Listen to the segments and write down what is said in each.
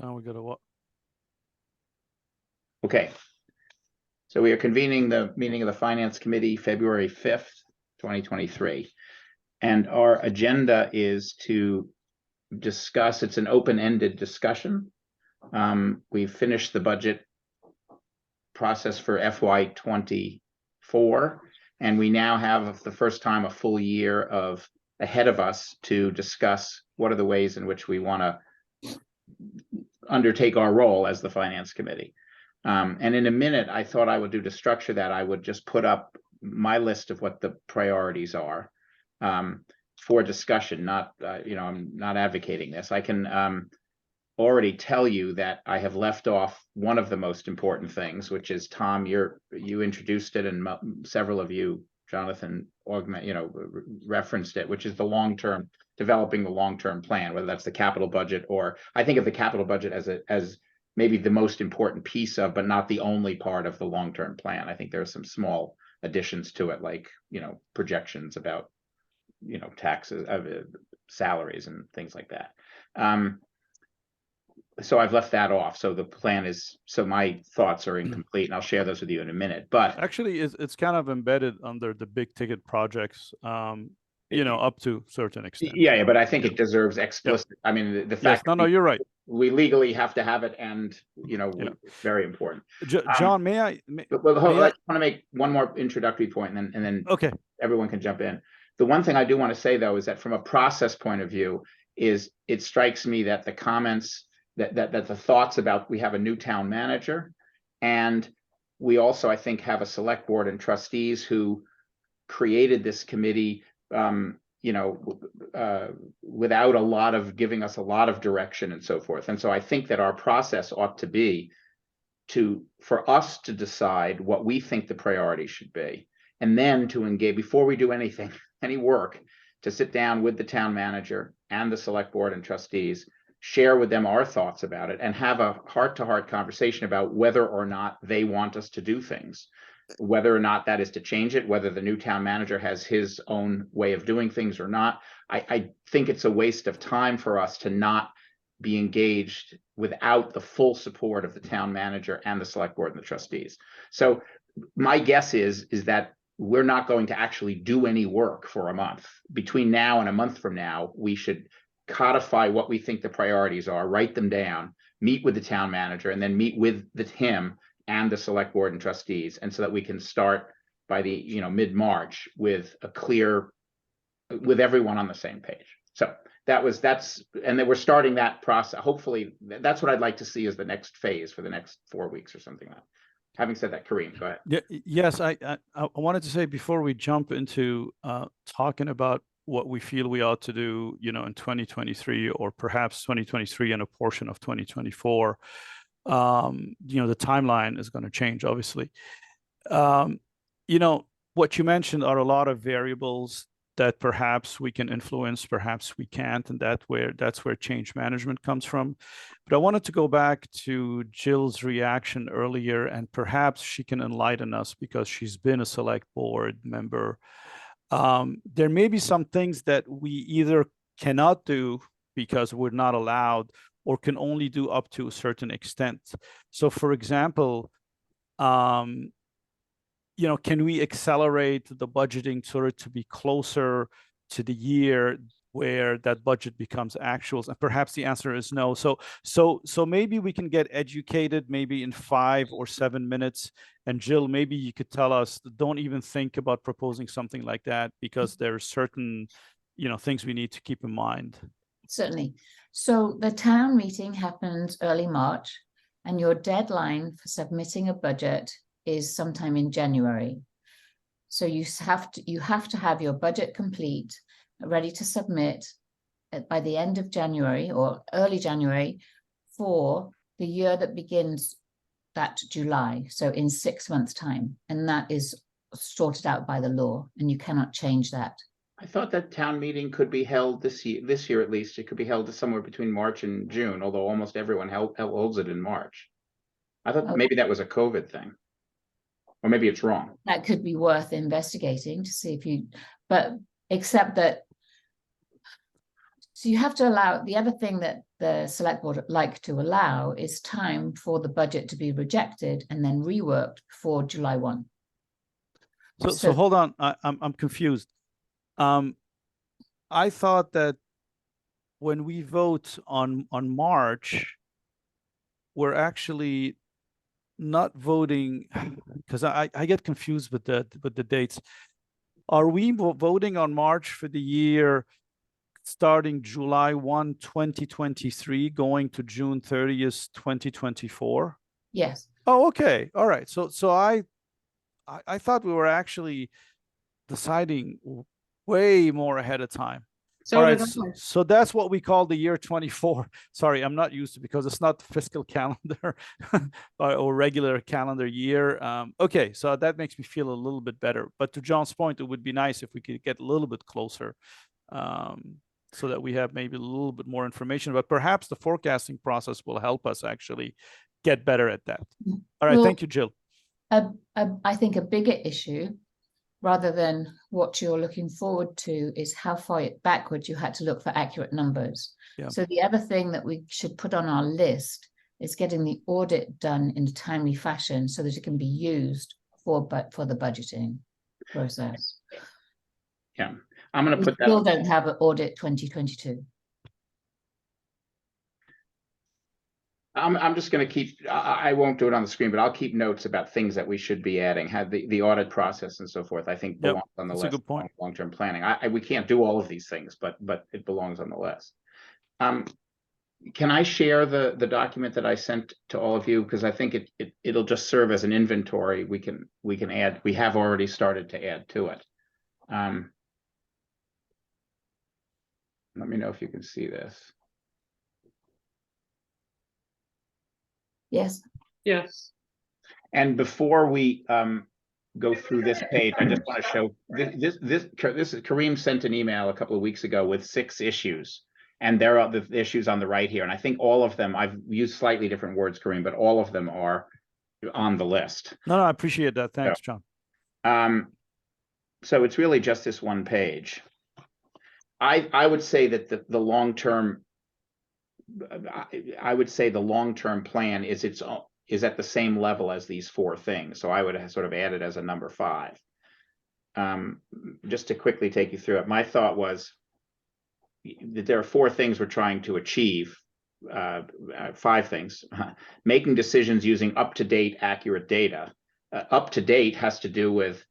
Now we got to what? Okay. So we are convening the meeting of the Finance Committee February 5th, 2023. And our agenda is to discuss, it's an open-ended discussion. We've finished the budget process for FY24, and we now have, the first time, a full year of ahead of us to discuss what are the ways in which we want to undertake our role as the Finance Committee. And in a minute, I thought I would do to structure that, I would just put up my list of what the priorities are for discussion. Not, I'm not advocating this. I can already tell you that I have left off one of the most important things, which is, Tom, you introduced it, and several of you, Jonathan, referenced it, which is the long-term, developing the long-term plan, whether that's the capital budget, or I think of the capital budget as maybe the most important piece of, but not the only part of the long-term plan. I think there are some small additions to it, like, projections about, taxes, salaries and things like that. So I've left that off. So the plan is, so my thoughts are incomplete, and I'll share those with you in a minute. But actually, it's kind of embedded under the big ticket projects, up to a certain extent. Yeah, but I think it deserves explicit. Yep. I mean, the fact. Yes, no, you're right. We legally have to have it, and it's very important. John, may I? I want to make one more introductory point, and then okay, everyone can jump in. The one thing I do want to say, though, is that from a process point of view, is it strikes me that the comments that the thoughts about, we have a new town manager, and we also, I think, have a select board and trustees who created this committee, without a lot of giving us a lot of direction and so forth. And so I think that our process ought to be for us to decide what we think the priority should be, and then to engage, before we do anything, any work, to sit down with the town manager and the select board and trustees, share with them our thoughts about it, and have a heart-to-heart conversation about whether or not they want us to do things, whether or not that is to change it, whether the new town manager has his own way of doing things or not. I think it's a waste of time for us to not be engaged without the full support of the town manager and the select board and the trustees. So my guess is that we're not going to actually do any work for a month. Between now and a month from now, we should codify what we think the priorities are, write them down, meet with the town manager, and then meet with him and the select board and trustees, and so that we can start by the mid-March with everyone on the same page. So and then we're starting that process. Hopefully, that's what I'd like to see as the next phase for the next 4 weeks or something like that. Having said that, Kareem, go ahead. Yeah, yes, I wanted to say, before we jump into talking about what we feel we ought to do, in 2023, or perhaps 2023 and a portion of 2024, the timeline is going to change, obviously. What you mentioned are a lot of variables that perhaps we can influence, perhaps we can't, and that's where change management comes from. But I wanted to go back to Jill's reaction earlier, and perhaps she can enlighten us, because she's been a select board member. There may be some things that we either cannot do because we're not allowed, or can only do up to a certain extent. So, for example, can we accelerate the budgeting sort of to be closer to the year where that budget becomes actuals? And perhaps the answer is no. So maybe we can get educated, maybe in 5 or 7 minutes. And Jill, maybe you could tell us, don't even think about proposing something like that, because there are certain, things we need to keep in mind. Certainly. So the town meeting happens early March, and your deadline for submitting a budget is sometime in January. So you have to have your budget complete, ready to submit by the end of January or early January for the year that begins that July. So in 6 months' time, and that is sorted out by the law, and you cannot change that. I thought that town meeting could be held this year at least. It could be held somewhere between March and June, although almost everyone holds it in March. I thought maybe that was a COVID thing, or maybe it's wrong. That could be worth investigating to see if but except that So you have to allow, the other thing that the select board like to allow is time for the budget to be rejected and then reworked before July 1. So hold on, I'm confused. I thought that when we vote on March, we're actually not voting, because I get confused with the dates. Are we voting on March for the year starting July 1, 2023, going to June 30th, 2024? Yes. Oh, okay. All right. So I thought we were actually deciding way more ahead of time. So All right, did I. so that's what we call the year 24. Sorry, I'm not used to, because it's not the fiscal calendar or regular calendar year. Okay, so that makes me feel a little bit better. But to John's point, it would be nice if we could get a little bit closer, so that we have maybe a little bit more information. But perhaps the forecasting process will help us actually get better at that. All right, Well, thank you, Jill. I think a bigger issue, rather than what you're looking forward to, is how far backwards you had to look for accurate numbers. Yeah. So the other thing that we should put on our list is getting the audit done in a timely fashion so that it can be used for the budgeting process. Yeah, I'm going to We put that. still don't have an audit 2022. I'm just going to keep, I won't do it on the screen, but I'll keep notes about things that we should be adding, have the audit process and so forth, I think belongs on the that's list. a good point. Long-term planning. We can't do all of these things, but it belongs on the list. Can I share the document that I sent to all of you? Because I think it'll just serve as an inventory. We can add, we have already started to add to it. Let me know if you can see this. Yes. Yes. And before we go through this page, I just want to show this is Kareem sent an email a couple of weeks ago with 6 issues, and there are the issues on the right here. And I think all of them, I've used slightly different words, Kareem, but all of them are on the list. No, I appreciate that. Thanks, John. So it's really just this one page. I would say that the long-term, I would say the long-term plan is at the same level as these 4 things. So I would have sort of added as a number 5. Just to quickly take you through it, my thought was that there are 4 things we're trying to achieve, 5 things. Making decisions using up-to-date, accurate data. Up-to-date has to do with,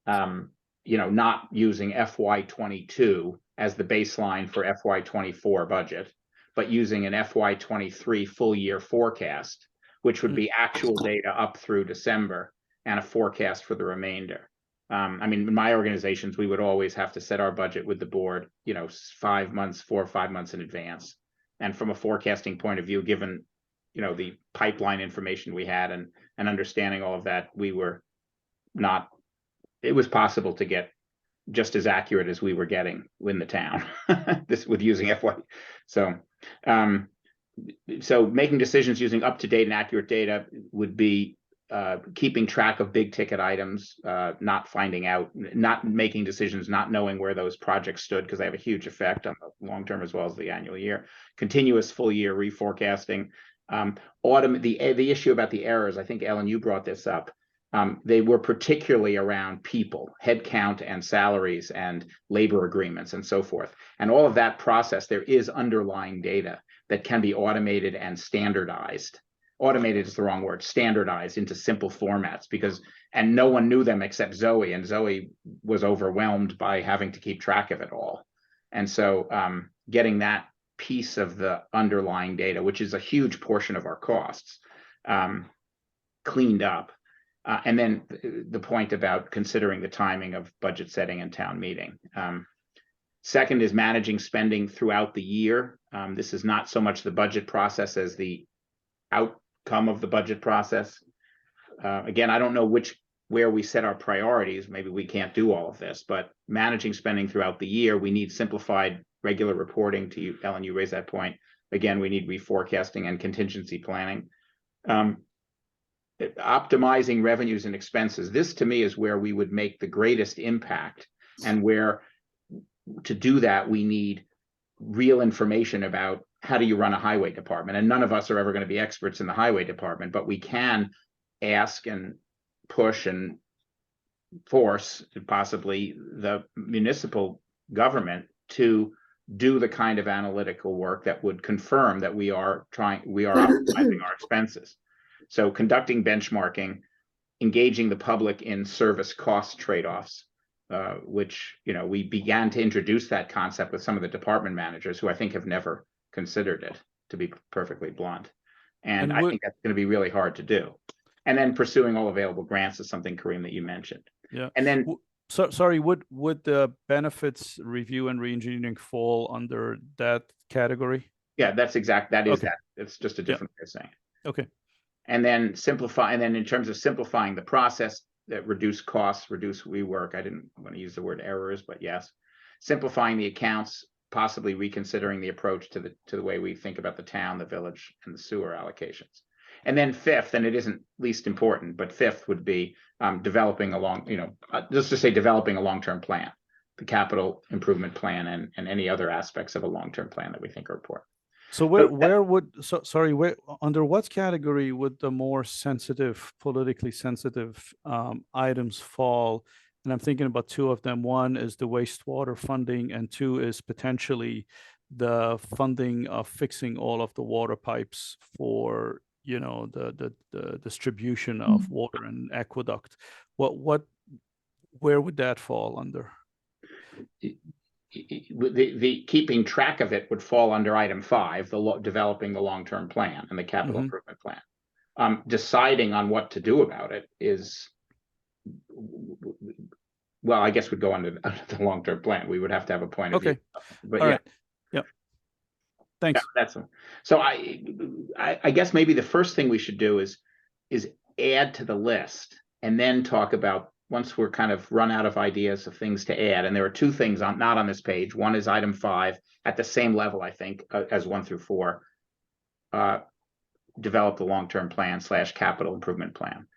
not using FY22 as the baseline for FY24 budget, but using an FY23 full year forecast, which would be actual data up through December and a forecast for the remainder. I mean, in my organizations, we would always have to set our budget with the board, 4 or 5 months in advance. And from a forecasting point of view, given, the pipeline information we had and understanding all of that, it was possible to get just as accurate as we were getting in the town this with using FY. So making decisions using up-to-date and accurate data would be keeping track of big ticket items, not making decisions, not knowing where those projects stood, because they have a huge effect on the long term as well as the annual year. Continuous full year reforecasting. The issue about the errors, I think, Ellen, you brought this up. They were particularly around people, headcount and salaries and labor agreements and so forth. And all of that process, there is underlying data that can be automated and standardized. Automated is the wrong word, standardized into simple formats, and no one knew them except Zoe, and Zoe was overwhelmed by having to keep track of it all. And so getting that piece of the underlying data, which is a huge portion of our costs, cleaned up. And then the point about considering the timing of budget setting and town meeting. Second is managing spending throughout the year. This is not so much the budget process as the outcome of the budget process. Again, I don't know where we set our priorities. Maybe we can't do all of this, but managing spending throughout the year, we need simplified regular reporting. To you, Ellen, you raised that point. Again, we need reforecasting and contingency planning. Optimizing revenues and expenses. This to me is where we would make the greatest impact, and where to do that we need real information about how do you run a highway department. And none of us are ever going to be experts in the highway department, but we can ask and push and force possibly the municipal government to do the kind of analytical work that would confirm that we are optimizing our expenses. So conducting benchmarking, engaging the public in service cost trade-offs, which, you know, we began to introduce that concept with some of the department managers who I think have never considered it, to be perfectly blunt. And I think that's going to be really hard to do. And then pursuing all available grants is something, Kareem, that you mentioned. Yeah. And then, sorry, would the benefits review and reengineering fall under that category? yeah, that's exact. That is Okay. that. It's just a different way of saying it. Okay. And then simplify. And then in terms of simplifying the process, that reduce costs, reduce rework. I didn't want to use the word errors, but yes, simplifying the accounts, possibly reconsidering the approach to the way we think about the town, the village, and the sewer allocations. And then fifth, and it isn't least important, but fifth would be developing a let's just say developing a long-term plan, the capital improvement plan, and any other aspects of a long-term plan that we think are important. So where under what category would the more sensitive, politically sensitive items fall? And I'm thinking about two of them. One is the wastewater funding, and two is potentially the funding of fixing all of the water pipes for, you know, the distribution of water and aqueduct. Where would that fall under? The keeping track of it would fall under item 5, developing the long-term plan and the capital improvement plan. Deciding on what to do about it is, well, I guess would go under the long-term plan. We would have to have a point of view. But all yeah. right. Yeah. Thanks. Yeah, so I guess maybe the first thing we should do is add to the list, and then talk about, once we're kind of run out of ideas of things to add. And there are two things not on this page. One is item 5 at the same level, I think, as 1 through 4. Develop the long-term plan / capital improvement plan.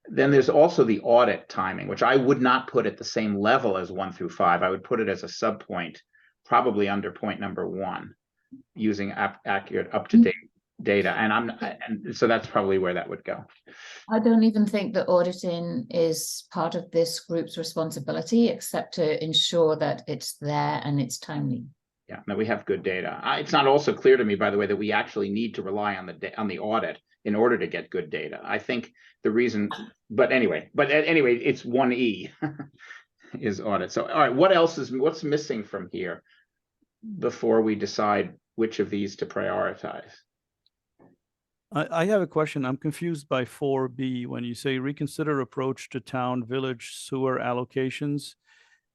Then there's also the audit timing, which I would not put at the same level as 1 through 5. I would put it as a subpoint, probably under point number 1, using accurate, up-to-date data. And so that's probably where that would go. I don't even think that auditing is part of this group's responsibility, except to ensure that it's there and it's timely. Yeah, no, we have good data. It's not also clear to me, by the way, that we actually need to rely on the audit in order to get good data. I think the reason, but anyway, it's 1E is audit. So, all right, what's missing from here before we decide which of these to prioritize? I have a question. I'm confused by 4B when you say reconsider approach to town village sewer allocations.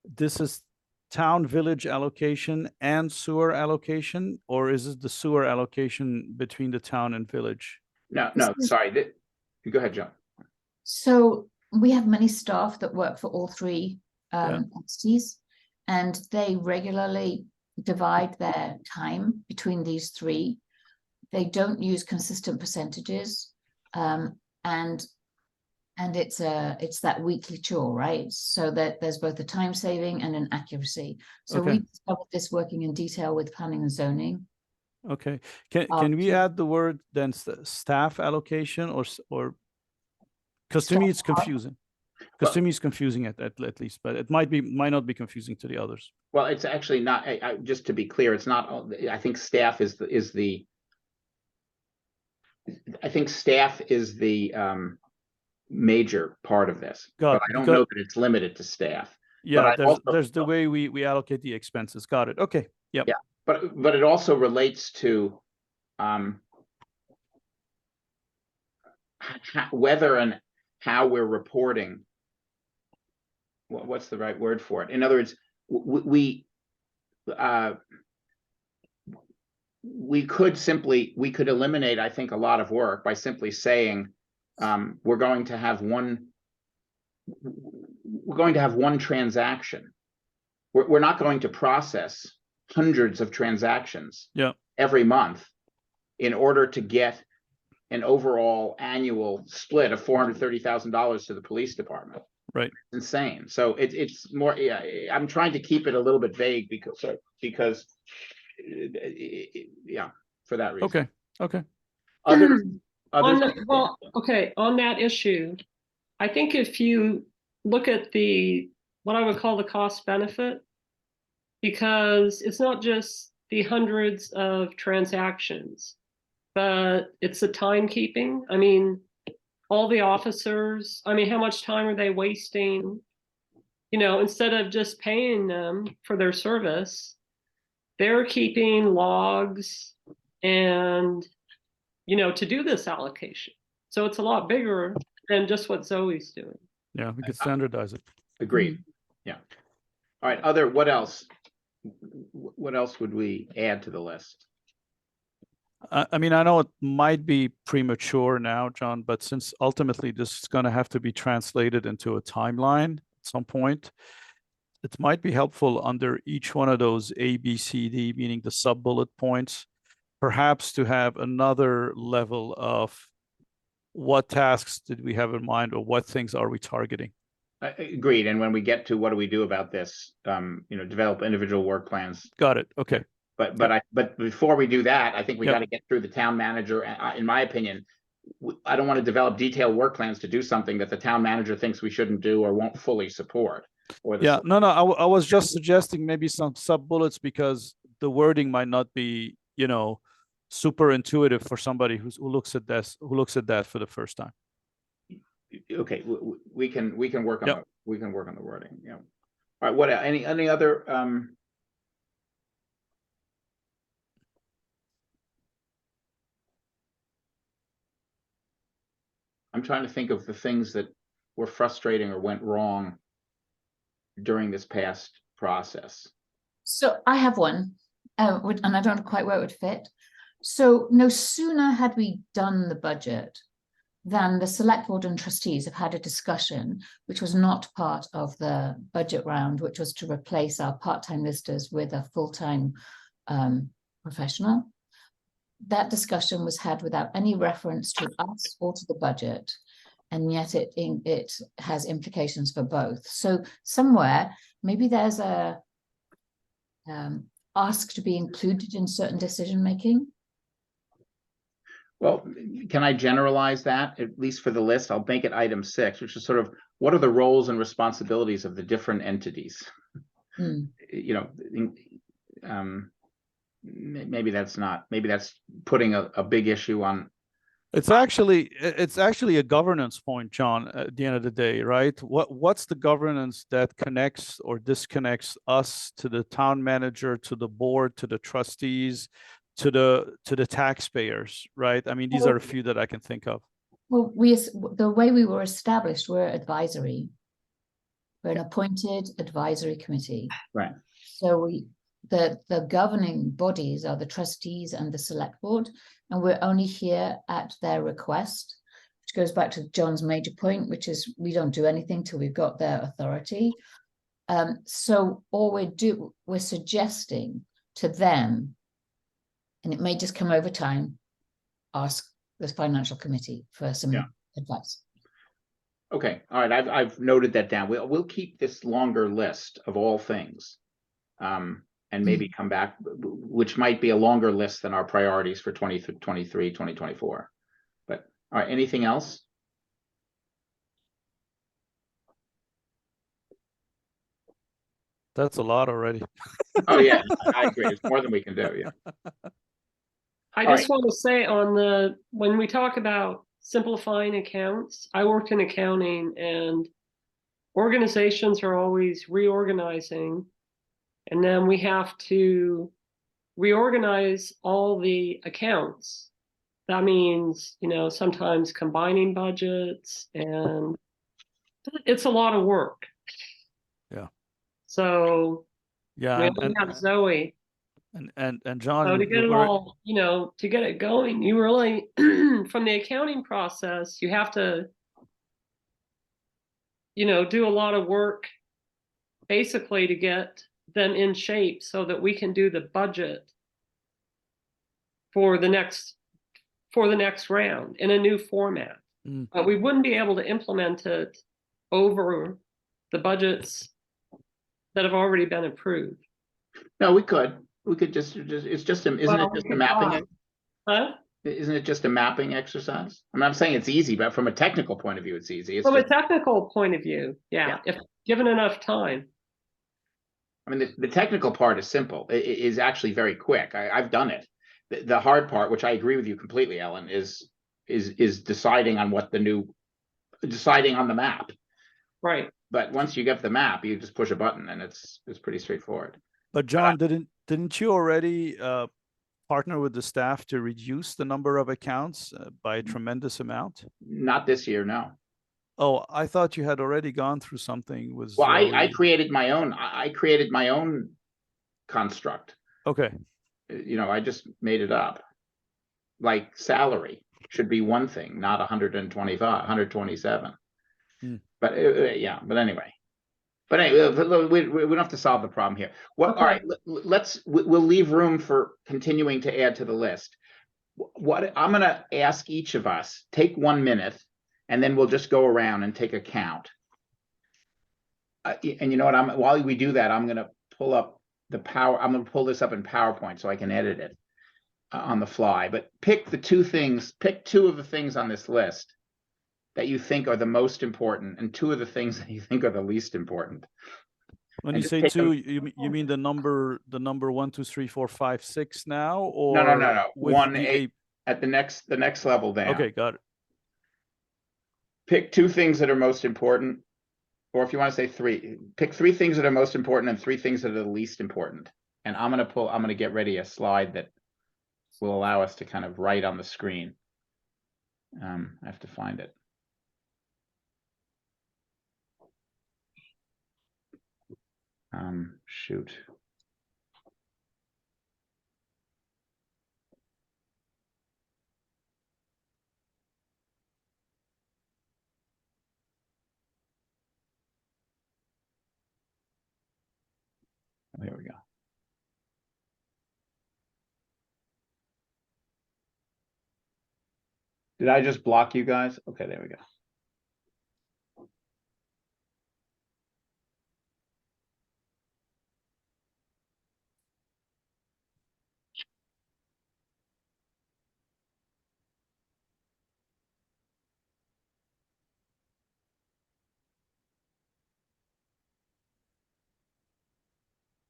This is town village allocation and sewer allocation, or is it the sewer allocation between the town and village? No, sorry. Go ahead, John. So we have many staff that work for all three entities, and they regularly divide their time between these three. They don't use consistent percentages, and it's that weekly chore, right? So that there's both a time saving and an accuracy. So we discovered this working in detail with planning and zoning. Okay, can we add the word then staff allocation, or because to me it's confusing. Because to me it's confusing at least, but it might not be confusing to the others. Well, it's actually not. Just to be clear, it's not. I think staff is the major part of this. But I don't know that it's limited to staff. Yeah, there's the way we allocate the expenses. Got it. Okay. Yep. Yeah, but it also relates to whether and how we're reporting. What's the right word for it? In other words, we could eliminate, I think, a lot of work by simply saying we're going to have one transaction. We're not going to process hundreds of transactions every month in order to get an overall annual split of $430,000 to the police department. Right. It's insane. So it's more. Yeah, I'm trying to keep it a little bit vague because yeah, for that reason. Okay, okay. Other On that issue, I think if you look at what I would call the cost benefit, because it's not just the hundreds of transactions, but it's the timekeeping. I mean, all the officers, I mean, how much time are they wasting? You know, instead of just paying them for their service, they're keeping logs and, you know, to do this allocation. So it's a lot bigger than just what Zoe's doing. Yeah, we could standardize it. Agreed. Yeah. All right. What else? What else would we add to the list? I mean, I know it might be premature now, John, but since ultimately this is going to have to be translated into a timeline at some point, it might be helpful under each one of those A, B, C, D, meaning the sub-bullet points, perhaps to have another level of what tasks did we have in mind or what things are we targeting? Agreed. And when we get to what do we do about this, you know, develop individual work plans. Got it. Okay. But before we do that, I think we Yep. got to get through the town manager. In my opinion, I don't want to develop detailed work plans to do something that the town manager thinks we shouldn't do or won't fully support. Or the Yeah, no, I was just suggesting maybe some sub bullets because the wording might not be, you know, super intuitive for somebody who looks at that for the first time. Okay, we can work on Yep. we can work on the wording. Yeah. All right. What any other I'm trying to think of the things that were frustrating or went wrong during this past process. So I have one, and I don't know quite where it would fit. So no sooner had we done the budget than the select board and trustees have had a discussion, which was not part of the budget round, which was to replace our part-time listers with a full-time professional. That discussion was had without any reference to us or to the budget, and yet it has implications for both. So somewhere, maybe there's a ask to be included in certain decision making. Well, can I generalize that, at least for the list? I'll make it item 6, which is sort of what are the roles and responsibilities of the different entities? You know, maybe that's putting a big issue on. It's actually a governance point, John, at the end of the day, right? What's the governance that connects or disconnects us to the town manager, to the board, to the trustees, to the taxpayers, right? I mean, these are a few that I can think of. Well, the way we were established, we're advisory. We're an appointed advisory committee. Right. So the governing bodies are the trustees and the select board, and we're only here at their request, which goes back to John's major point, which is we don't do anything till we've got their authority. So all we're suggesting to them, and it may just come over time, ask the financial committee for some advice. Okay, all right, I've noted that down. We'll keep this longer list of all things. And maybe come back, which might be a longer list than our priorities for 2023, 2024. But all right, anything else? That's a lot already. Oh yeah, I agree. It's more than we can do. Yeah. I just want to say when we talk about simplifying accounts, I worked in accounting and organizations are always reorganizing. And then we have to reorganize all the accounts. That means, you know, sometimes combining budgets, and it's a lot of work. Yeah. So yeah, we have Zoe. And John, So to get it all, you know, to get it going, you really from the accounting process, you have to, you know, do a lot of work basically to get them in shape so that we can do the budget for the next round in a new format. But we wouldn't be able to implement it over the budgets that have already been approved. No, we could. We could it's just a, isn't Well, it we just a could mapping? try. Huh? Isn't it just a mapping exercise? I mean, I'm saying it's easy, but from a technical point of view, it's easy. It's From a just, technical point of view, yeah, if given enough time. I mean, the technical part is simple. It is actually very quick. I've done it. The hard part, which I agree with you completely, Ellen, is deciding on deciding on the map. Right. But once you get the map, you just push a button and it's pretty straightforward. But John, didn't you already partner with the staff to reduce the number of accounts by a tremendous amount? Not this year, no. Oh, I thought you had already gone through something with Well, I Zoe. created my own. I created my own construct. Okay. I just made it up. Like salary should be one thing, not 125, 127. Hmm. But yeah, but anyway. But anyway, we don't have to solve the problem here. All right, we'll leave room for continuing to add to the list. What I'm going to ask each of us, take 1 minute, and then we'll just go around and take a count. And you know what? While we do that, I'm going to pull up I'm going to pull this up in PowerPoint so I can edit it on the fly. But pick two of the things on this list that you think are the most important, and two of the things that you think are the least important. When you say two, you mean the number 1, 2, 3, 4, 5, 6 now, or no. with One the eight at the next level down. Okay, got it. Pick two things that are most important, or if you want to say three, pick three things that are most important and three things that are the least important. And I'm going to get ready a slide that will allow us to kind of write on the screen. I have to find it. Shoot. There we go. Did I just block you guys? Okay, there we go.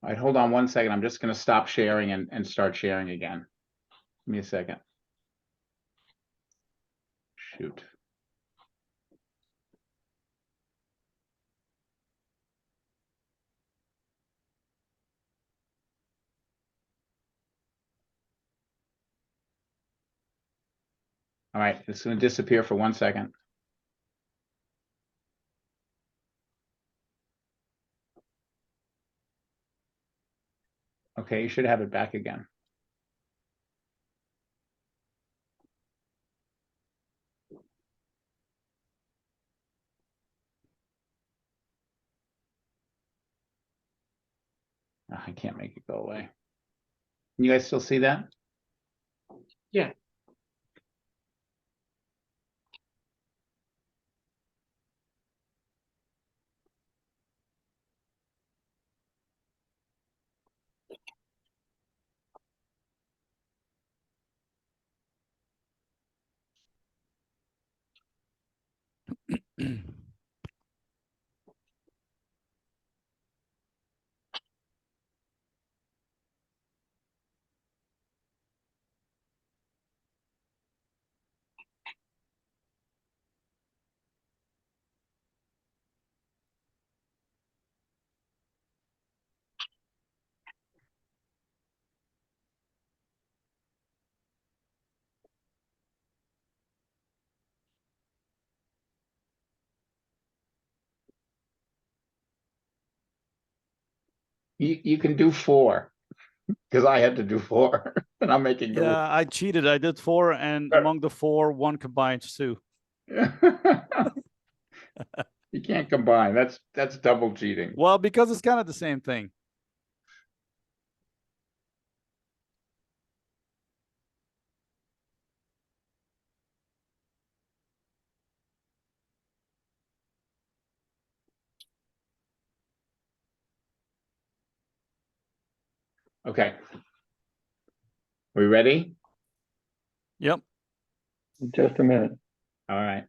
All right, hold on 1 second. I'm just going to stop sharing and start sharing again. Give me a second. Shoot. All right, it's going to disappear for 1 second. Okay, you should have it back again. Oh, I can't make it go away. Can you guys still see that? Yeah. You can do 4 because I had to do 4 and I'm making the Yeah, I cheated. I did 4, and among the 4, 1 combines 2. You can't combine. That's double cheating. Well, because it's kind of the same thing. Okay. We ready? Yep. Just a minute. All right.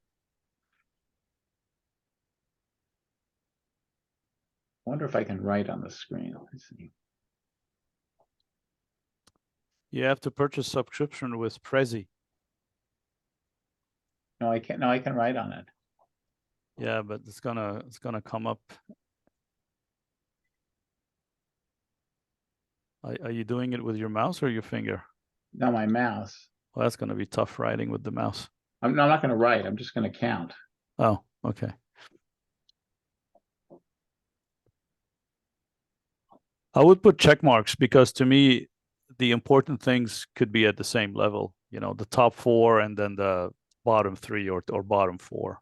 I wonder if I can write on the screen. Let's see. You have to purchase subscription with Prezi. No, I can't. No, I can write on it. Yeah, but it's gonna come up. Are you doing it with your mouse or your finger? No, my mouse. Well, that's gonna be tough writing with the mouse. I'm not going to write. I'm just going to count. Oh, okay. I would put check marks because to me, the important things could be at the same level. You know, the top 4 and then the bottom 3 or bottom 4.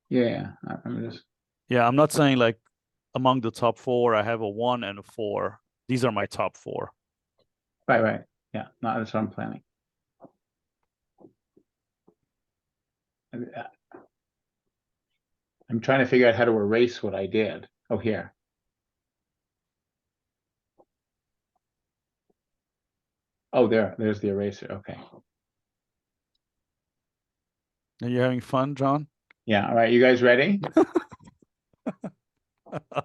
Yeah, I'm just. Yeah, I'm not saying like among the top 4, I have a 1 and a 4. These are my top 4. Right. Yeah, no, that's what I'm planning. I'm trying to figure out how to erase what I did. Oh, here. Oh, there's the eraser. Okay. Are you having fun, John? Yeah. All right. You guys ready?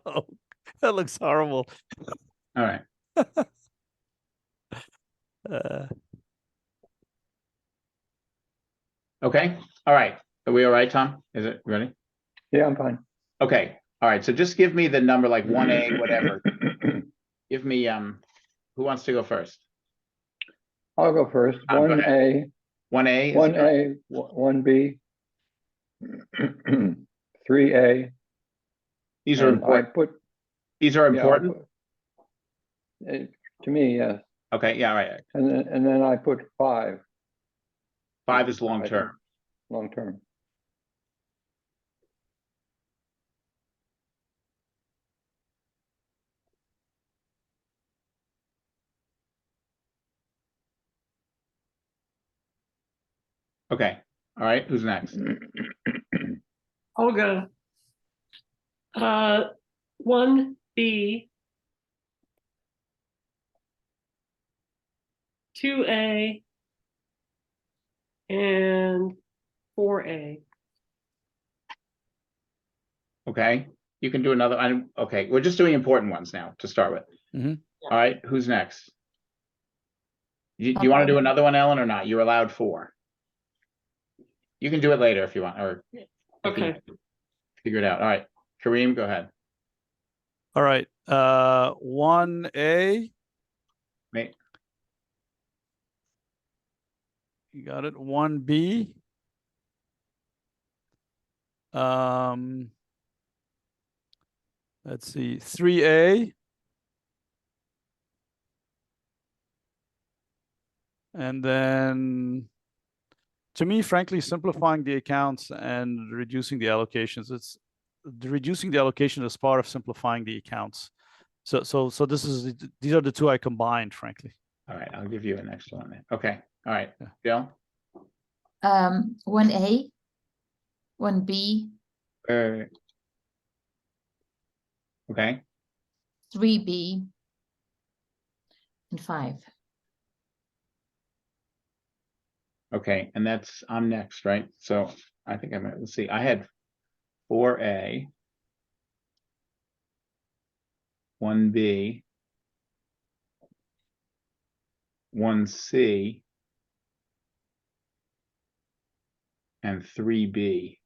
Oh, that looks horrible. All right. Okay. All right. Are we all right, Tom? Is it ready? Yeah, I'm fine. Okay. All right. So just give me the number like 1A, whatever. Give me who wants to go first? I'll go first. Go One A, 1A. one A, one B, 3A. These are important. These are important. To me, yes. Okay. Yeah. All right. And then I put 5. 5 is long term. Long term. Okay. All right. Who's next? I'll go. 1B, 2A, and 4A. Okay. You can do another. Okay. We're just doing important ones now to start with. Mhm. All right. Who's next? Do you want to do another one, Ellen, or not? You're allowed 4. You can do it later if you want, or Okay. figure it out. All right. Kareem, go ahead. All right. 1A. Mate. You got it. 1B. Let's see. 3A. And then, to me, frankly, simplifying the accounts and reducing the allocations. Reducing the allocation is part of simplifying the accounts. So these are the 2 I combined, frankly. All right. I'll give you an extra one then. Okay. All right. Yeah. Jill? 1A, 1B, Okay. 3B, and 5. Okay. And I'm next, right? So I think let's see. I had 4A, 1B, 1C, and 3B.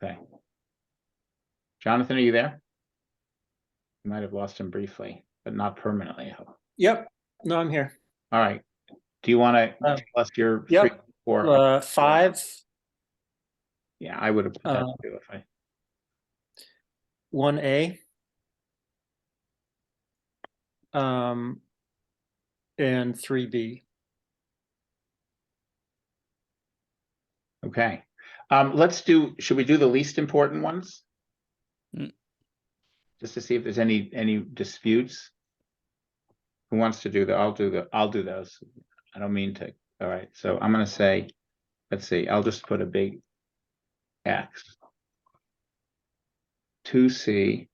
Okay. Jonathan, are you there? You might have lost him briefly, but not permanently, I hope. Yep. No, I'm here. All right. Do you want to tell us your Yep. 3, 4? 5, Yeah, I would have put that too if I. 1A, and 3B. Okay. Should we do the least important ones? Just to see if there's any disputes. Who wants to do that? I'll do those. I don't mean to. All right. So I'm going to say, let's see, I'll just put a big X. 2C,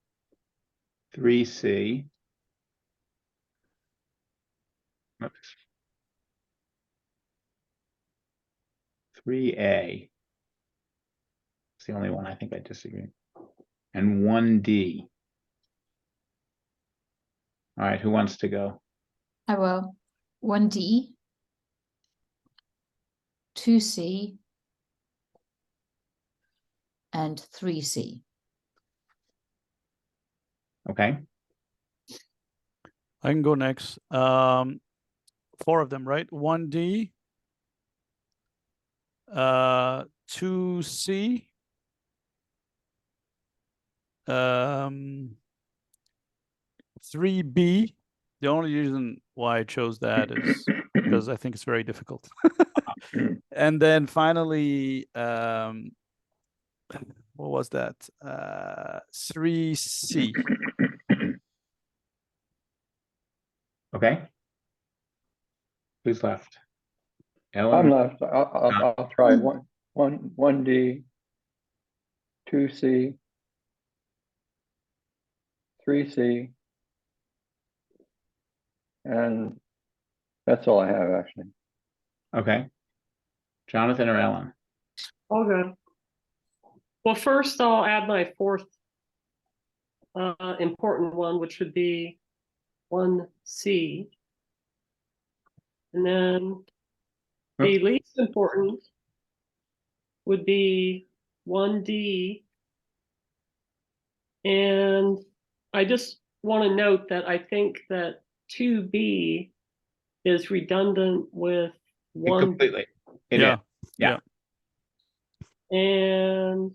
3C. Oops. 3A. It's the only one I think I disagree. And 1D. All right, who wants to go? I will. 1D, 2C, and 3C. Okay. I can go next. 4 of them, right? 1D, 2C, 3B. The only reason why I chose that is because I think it's very difficult. And then finally, what was that? 3C. Okay. Who's left? I'm Ellen? left. I'll try 1D, 2C, 3C. And that's all I have, actually. Okay. Jonathan or Ellen? I'll go. Well, first I'll add my fourth important one, which would be 1C. And then the least important would be 1D. And I just want to note that I think that 2B is redundant with 1. Completely. It Yeah. is. Yeah. And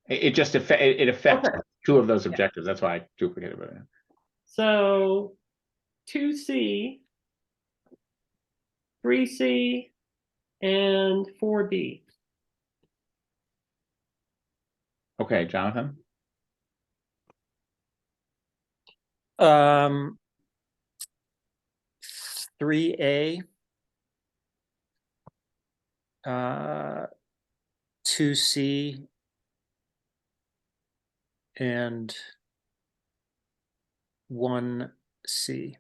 It just it affects Okay. 2 of those objectives. That's why I duplicated it. so 2C, 3C, and 4B. Okay, Jonathan? Um, 3A, 2C, and 1C.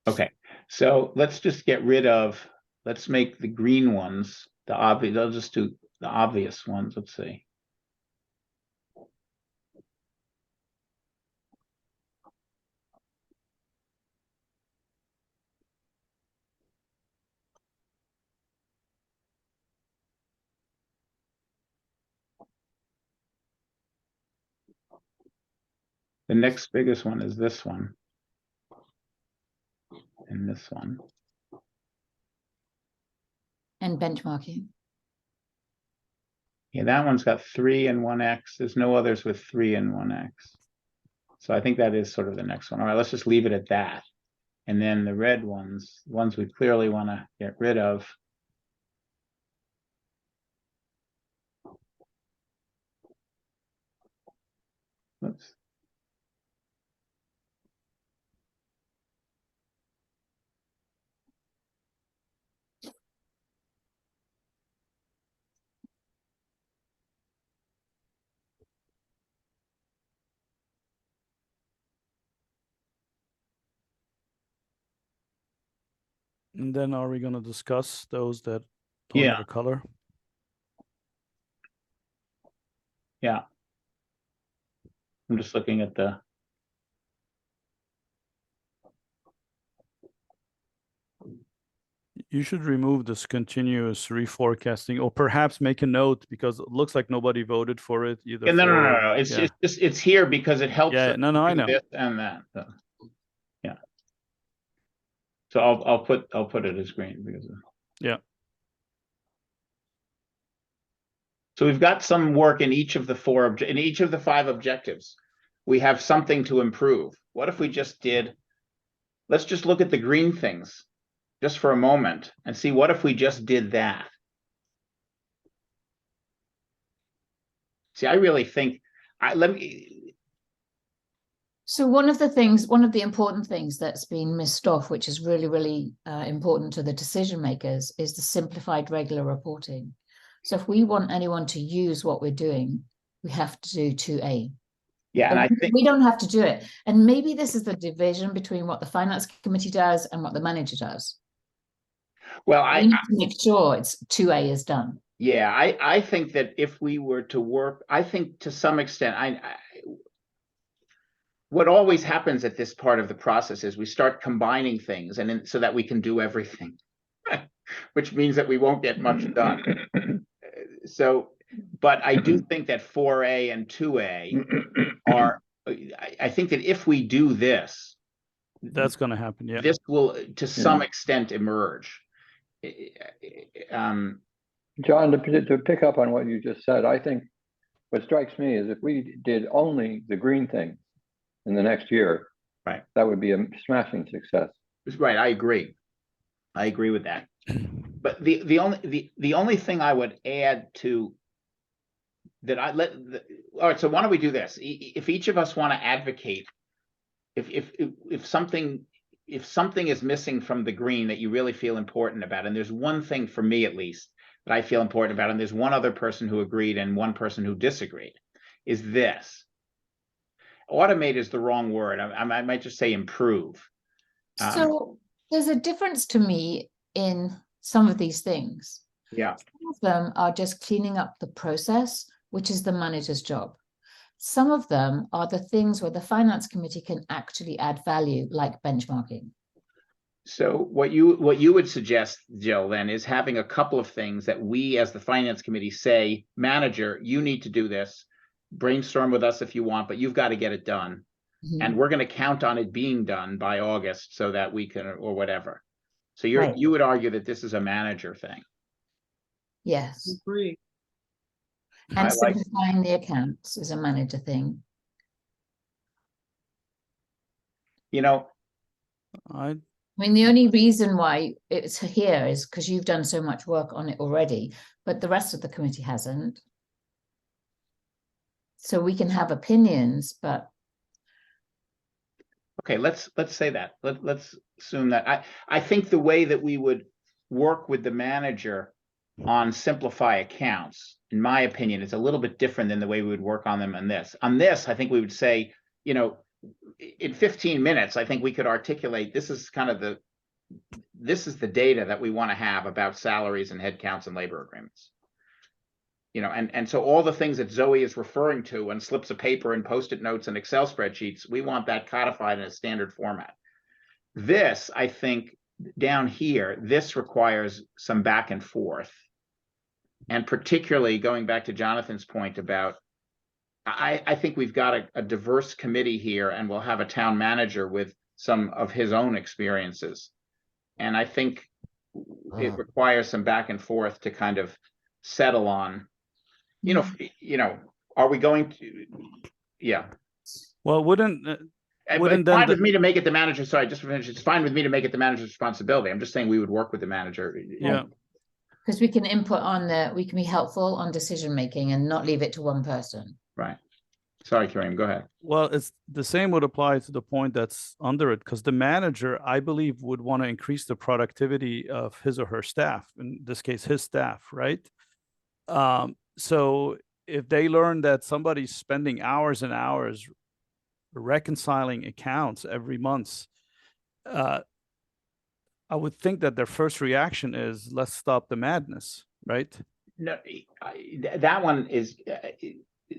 Okay, so let's just get rid of, let's make the green ones the obvious. I'll just do the obvious ones. Let's see. The next biggest one is this one. And this one. And benchmarking. Yeah, that one's got 3 and 1x. There's no others with 3 and 1x. So I think that is sort of the next one. All right, let's just leave it at that. And then the red ones we clearly want to get rid of. Oops. And then are we going to discuss those that don't have a color? Yeah. I'm just looking at the. You should remove this continuous reforecasting, or perhaps make a note, because it looks like nobody voted for it either. Yeah, no. It's here because it helps. Yeah, us no, I do know. this and that. So, yeah. So I'll put it as green because. Yeah. So we've got some work in each of the 5 objectives. We have something to improve. What if we just did? Let's just look at the green things just for a moment and see what if we just did that. See, I really think So one of the important things that's been missed off, which is really, really important to the decision makers, is the simplified regular reporting. So if we want anyone to use what we're doing, we have to do 2A. Yeah, and But I think, we don't have to do it. And maybe this is the division between what the finance committee does and what the manager does. well, We need to make sure it's 2A is done. yeah, I think that if we were to work, I think to some extent, what always happens at this part of the process is we start combining things and then so that we can do everything, which means that we won't get much done. So, but I do think that 4A and 2A are, I think that if we do this, That's going to happen. Yeah. this will to some extent emerge. John, to pick up on what you just said, I think what strikes me is if we did only the green thing in the next year, right, that would be a smashing success. Right, I agree with that. But the only thing I would add to that, all right, so why don't we do this? If each of us want to advocate, if something is missing from the green that you really feel important about, and there's one thing for me at least that I feel important about, and there's one other person who agreed and one person who disagreed, is this. Automate is the wrong word. I might just say improve. So there's a difference to me in some of these things. Yeah. Some of them are just cleaning up the process, which is the manager's job. Some of them are the things where the finance committee can actually add value, like benchmarking. So what you would suggest, Jill, then is having a couple of things that we as the finance committee say, manager, you need to do this. Brainstorm with us if you want, but you've got to get it done. And we're going to count on it being done by August so that we can, or whatever. So you would argue that this is a manager thing. Yes. Agree. And simplifying the accounts is a manager thing. You know, I mean, the only reason why it's here is because you've done so much work on it already, but the rest of the committee hasn't. So we can have opinions, but okay, let's say that. Let's assume that. I think the way that we would work with the manager on simplify accounts, in my opinion, is a little bit different than the way we would work on them on this. On this, I think we would say, you know, in 15 minutes, I think we could articulate this is the data that we want to have about salaries and headcounts and labor agreements. You know, and so all the things that Zoe is referring to on slips of paper and Post-it notes and Excel spreadsheets, we want that codified in a standard format. This, I think, down here, this requires some back and forth. And particularly going back to Jonathan's point about, I think we've got a diverse committee here, and we'll have a town manager with some of his own experiences. And I think it requires some back and forth to kind of settle on, you know, are we going to, yeah. Well, wouldn't it's fine with me to make it the manager. Sorry, just to finish. It's fine with me to make it the manager's responsibility. I'm just saying we would work with the manager. Yeah. Because we can input on we can be helpful on decision making and not leave it to one person. Right. Sorry, Kareem, go ahead. Well, it's the same would apply to the point that's under it, because the manager, I believe, would want to increase the productivity of his or her staff, in this case, his staff, right? So if they learn that somebody's spending hours and hours reconciling accounts every month, I would think that their first reaction is, let's stop the madness, right? No, that one is,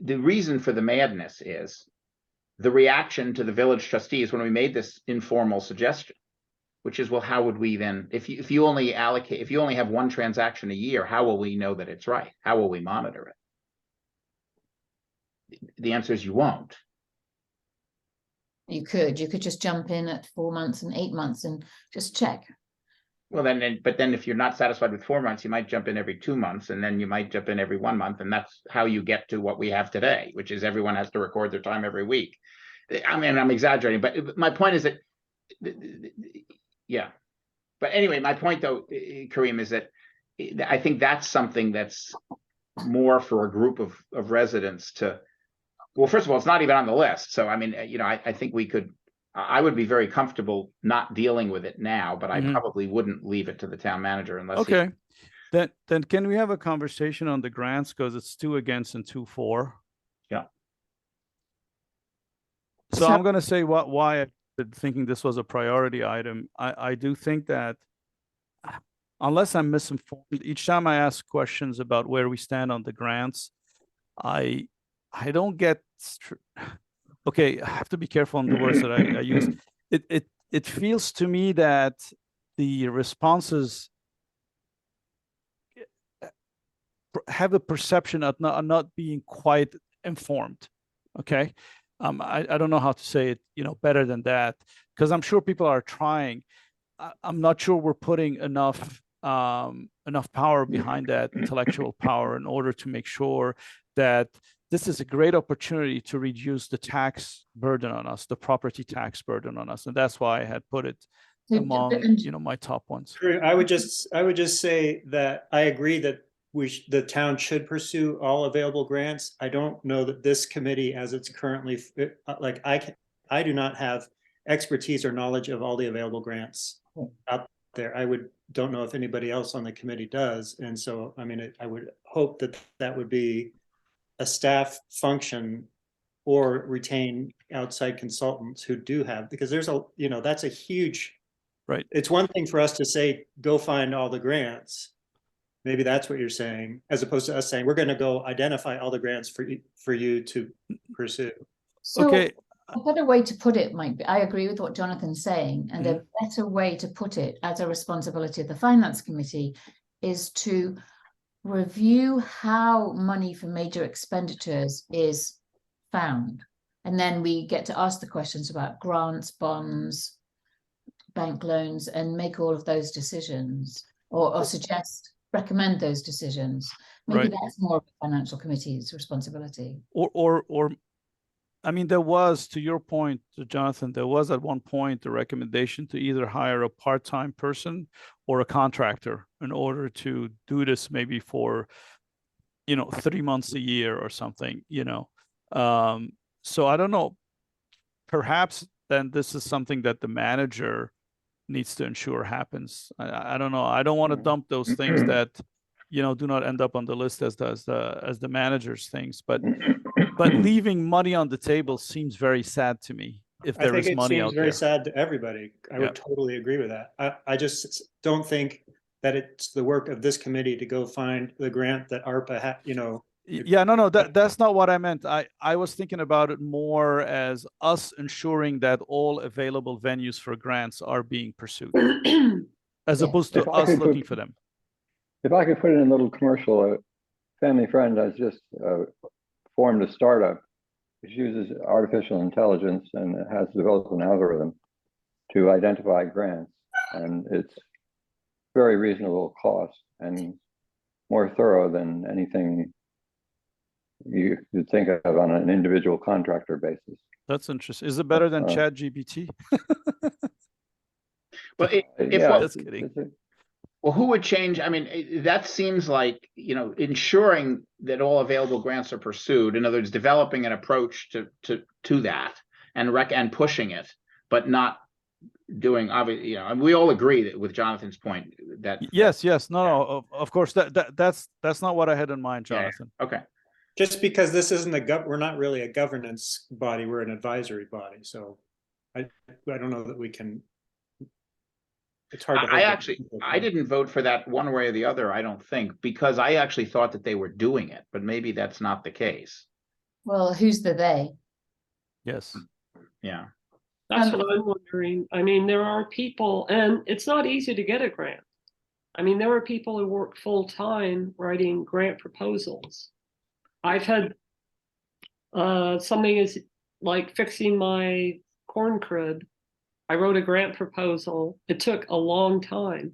the reason for the madness is the reaction to the village trustees when we made this informal suggestion, which is, well, how would we then, if you only have one transaction a year, how will we know that it's right? How will we monitor it? The answer is you won't. You could just jump in at 4 months and 8 months and just check. Well, but then if you're not satisfied with 4 months, you might jump in every 2 months, and then you might jump in every 1 month. And that's how you get to what we have today, which is everyone has to record their time every week. I mean, I'm exaggerating, but my point is that, yeah. But anyway, my point though, Kareem, is that I think that's something that's more for a group of residents to, well, first of all, it's not even on the list. So, I mean, you know, I think I would be very comfortable not dealing with it now, but I probably wouldn't leave it to the town manager unless. Okay. Then can we have a conversation on the grants? Because it's 2 against and 2 for. Yeah. So I'm going to say why I did thinking this was a priority item. I do think that unless I'm misinformed, each time I ask questions about where we stand on the grants, I don't get okay, I have to be careful on the words that I use. It feels to me that the responses have a perception of not being quite informed. Okay. I don't know how to say it, better than that, because I'm sure people are trying. I'm not sure we're putting enough power behind that intellectual power in order to make sure that this is a great opportunity to reduce the tax burden on us, the property tax burden on us. And that's why I had put it among, my top ones. I would just say that I agree that the town should pursue all available grants. I don't know that this committee, as it's currently, like I do not have expertise or knowledge of all the available grants out there. Don't know if anybody else on the committee does. And so, I mean, I would hope that would be a staff function or retain outside consultants who do have, because there's that's a huge, right. It's one thing for us to say, go find all the grants. Maybe that's what you're saying, as opposed to us saying, we're going to go identify all the grants for you to pursue. So okay. A better way to put it might be, I agree with what Jonathan's saying, and a better way to put it as a responsibility of the Finance Committee is to review how money for major expenditures is found. And then we get to ask the questions about grants, bonds, bank loans, and make all of those decisions, or recommend those decisions. Maybe that's more of the Financial Committee's responsibility. Or I mean, there was, to your point, Jonathan, there was at one point the recommendation to either hire a part-time person or a contractor in order to do this, maybe for, 3 months a year or something, so I don't know, perhaps then this is something that the manager needs to ensure happens. I don't know. I don't want to dump those things that, do not end up on the list as the manager's things, but leaving money on the table seems very sad to me. If there is money out there, very sad to everybody. I would totally agree with that. I just don't think that it's the work of this committee to go find the grant that ARPA had, Yeah, no, that's not what I meant. I was thinking about it more as us ensuring that all available venues for grants are being pursued, as opposed to us looking for them. If I could put in a little commercial, a family friend has just formed a startup which uses artificial intelligence and has developed an algorithm to identify grants, and it's very reasonable cost and more thorough than anything you could think of on an individual contractor basis. That's interesting. Is it better than ChatGPT? Well, just kidding. Well, who would change? I mean, that seems like, ensuring that all available grants are pursued. In other words, developing an approach to that and pushing it, but not doing, obviously, and we all agree that with Jonathan's point that. Yes. No, of course, that's not what I had in mind, Jonathan. Yeah. Okay. Just because this isn't we're not really a governance body, we're an advisory body. So I don't know that we can. It's hard to. I didn't vote for that one way or the other, I don't think, because I actually thought that they were doing it, but maybe that's not the case. Well, who's the they? Yes. Yeah. That's what I'm wondering. I mean, there are people, and it's not easy to get a grant. I mean, there are people who work full time writing grant proposals. I've had something is like fixing my corn crib. I wrote a grant proposal. It took a long time.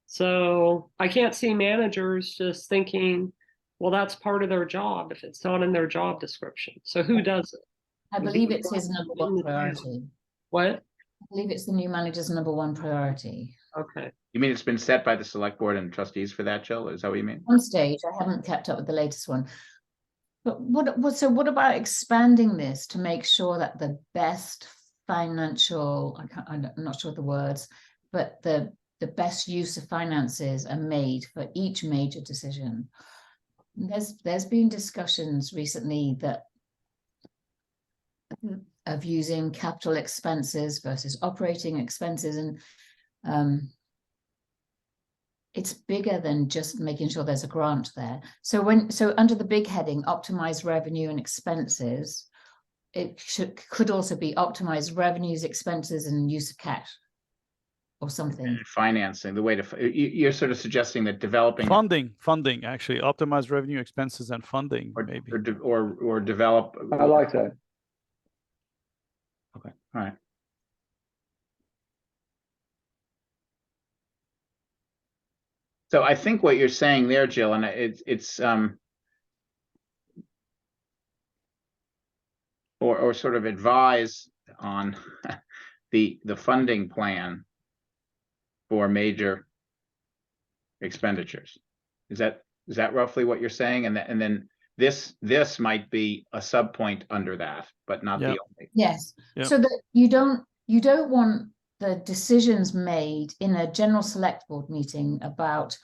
So I can't see managers just thinking, well, that's part of their job if it's not in their job description. So who does it? I believe it's his number one priority. What? I believe it's the new manager's number one priority. Okay. You mean it's been set by the select board and trustees for that, Jill? Is that what you mean? On stage, I haven't kept up with the latest one. But what about expanding this to make sure that the best financial, I'm not sure of the words, but the best use of finances are made for each major decision? There's been discussions recently that of using capital expenses versus operating expenses, and it's bigger than just making sure there's a grant there. So under the big heading, optimize revenue and expenses, it could also be optimize revenues, expenses, and use of cash or something. Financing, the way to, you're sort of suggesting that developing funding, actually, optimize revenue, expenses, and funding, maybe. or develop. I like that. Okay, all right. So I think what you're saying there, Jill, and it's or sort of advise on the funding plan for major expenditures. Is that roughly what you're saying? And then this might be a sub point under that, but not the only. Yes. Yep. So that you don't want the decisions made in a general select board meeting about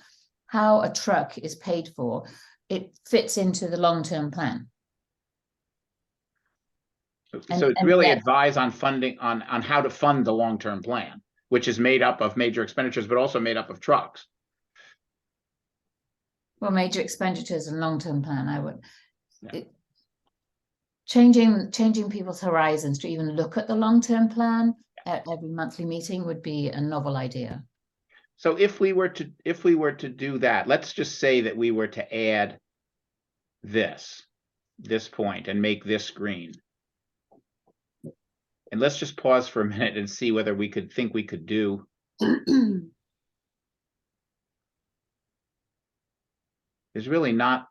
how a truck is paid for. It fits into the long-term plan. So it's really advise on funding, on how to fund the long-term plan, which is made up of major expenditures, but also made up of trucks. Well, major expenditures and long-term plan, I would. Yeah. Changing people's horizons to even look at the long-term plan at every monthly meeting would be a novel idea. So if we were to do that, let's just say that we were to add this point and make this green. And let's just pause for a minute and see whether we could do. There's really not.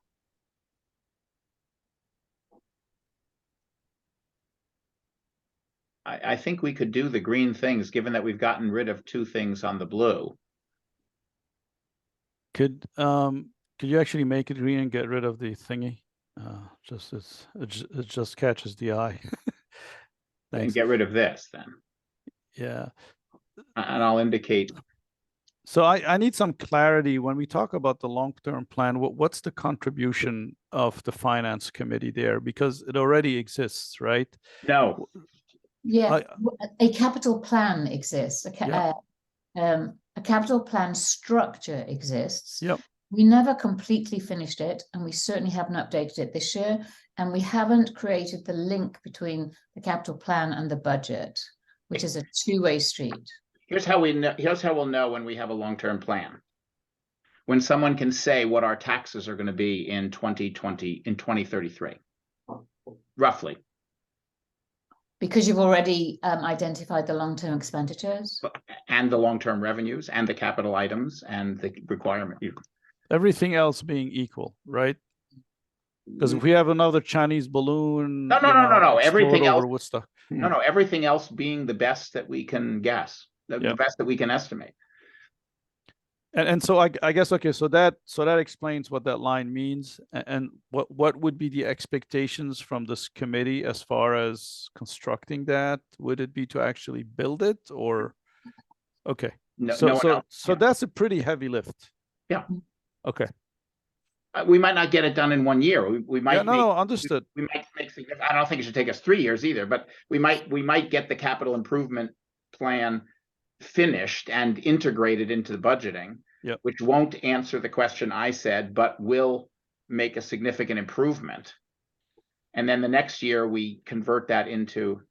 I think we could do the green things, given that we've gotten rid of two things on the blue. Could you actually make it green and get rid of the thingy? It just catches the eye. And get rid of this then. Yeah. And I'll indicate. So I need some clarity when we talk about the long-term plan. What's the contribution of the finance committee there? Because it already exists, right? No. Yeah, a capital plan exists. A capital plan structure exists. Yep. We never completely finished it, and we certainly haven't updated it this year. And we haven't created the link between the capital plan and the budget, which is a two-way street. Here's how we'll know when we have a long-term plan. When someone can say what our taxes are going to be in 2033, roughly. Because you've already identified the long-term expenditures. And the long-term revenues and the capital items and the requirement. Everything else being equal, right? Because if we have another Chinese balloon, no. Everything else. Woodstock. No. Everything else being the best that we can guess, the best that we can estimate. And so I guess, okay, so that explains what that line means, and what would be the expectations from this committee as far as constructing that? Would it be to actually build it, or okay? So that's a pretty heavy lift. Yeah. Okay. We might not get it done in 1 year. We might. Understood. We might make significant. I don't think it should take us 3 years either, but we might get the capital improvement plan finished and integrated into the budgeting, which won't answer the question I said, but will make a significant improvement. And then the next year we convert that into,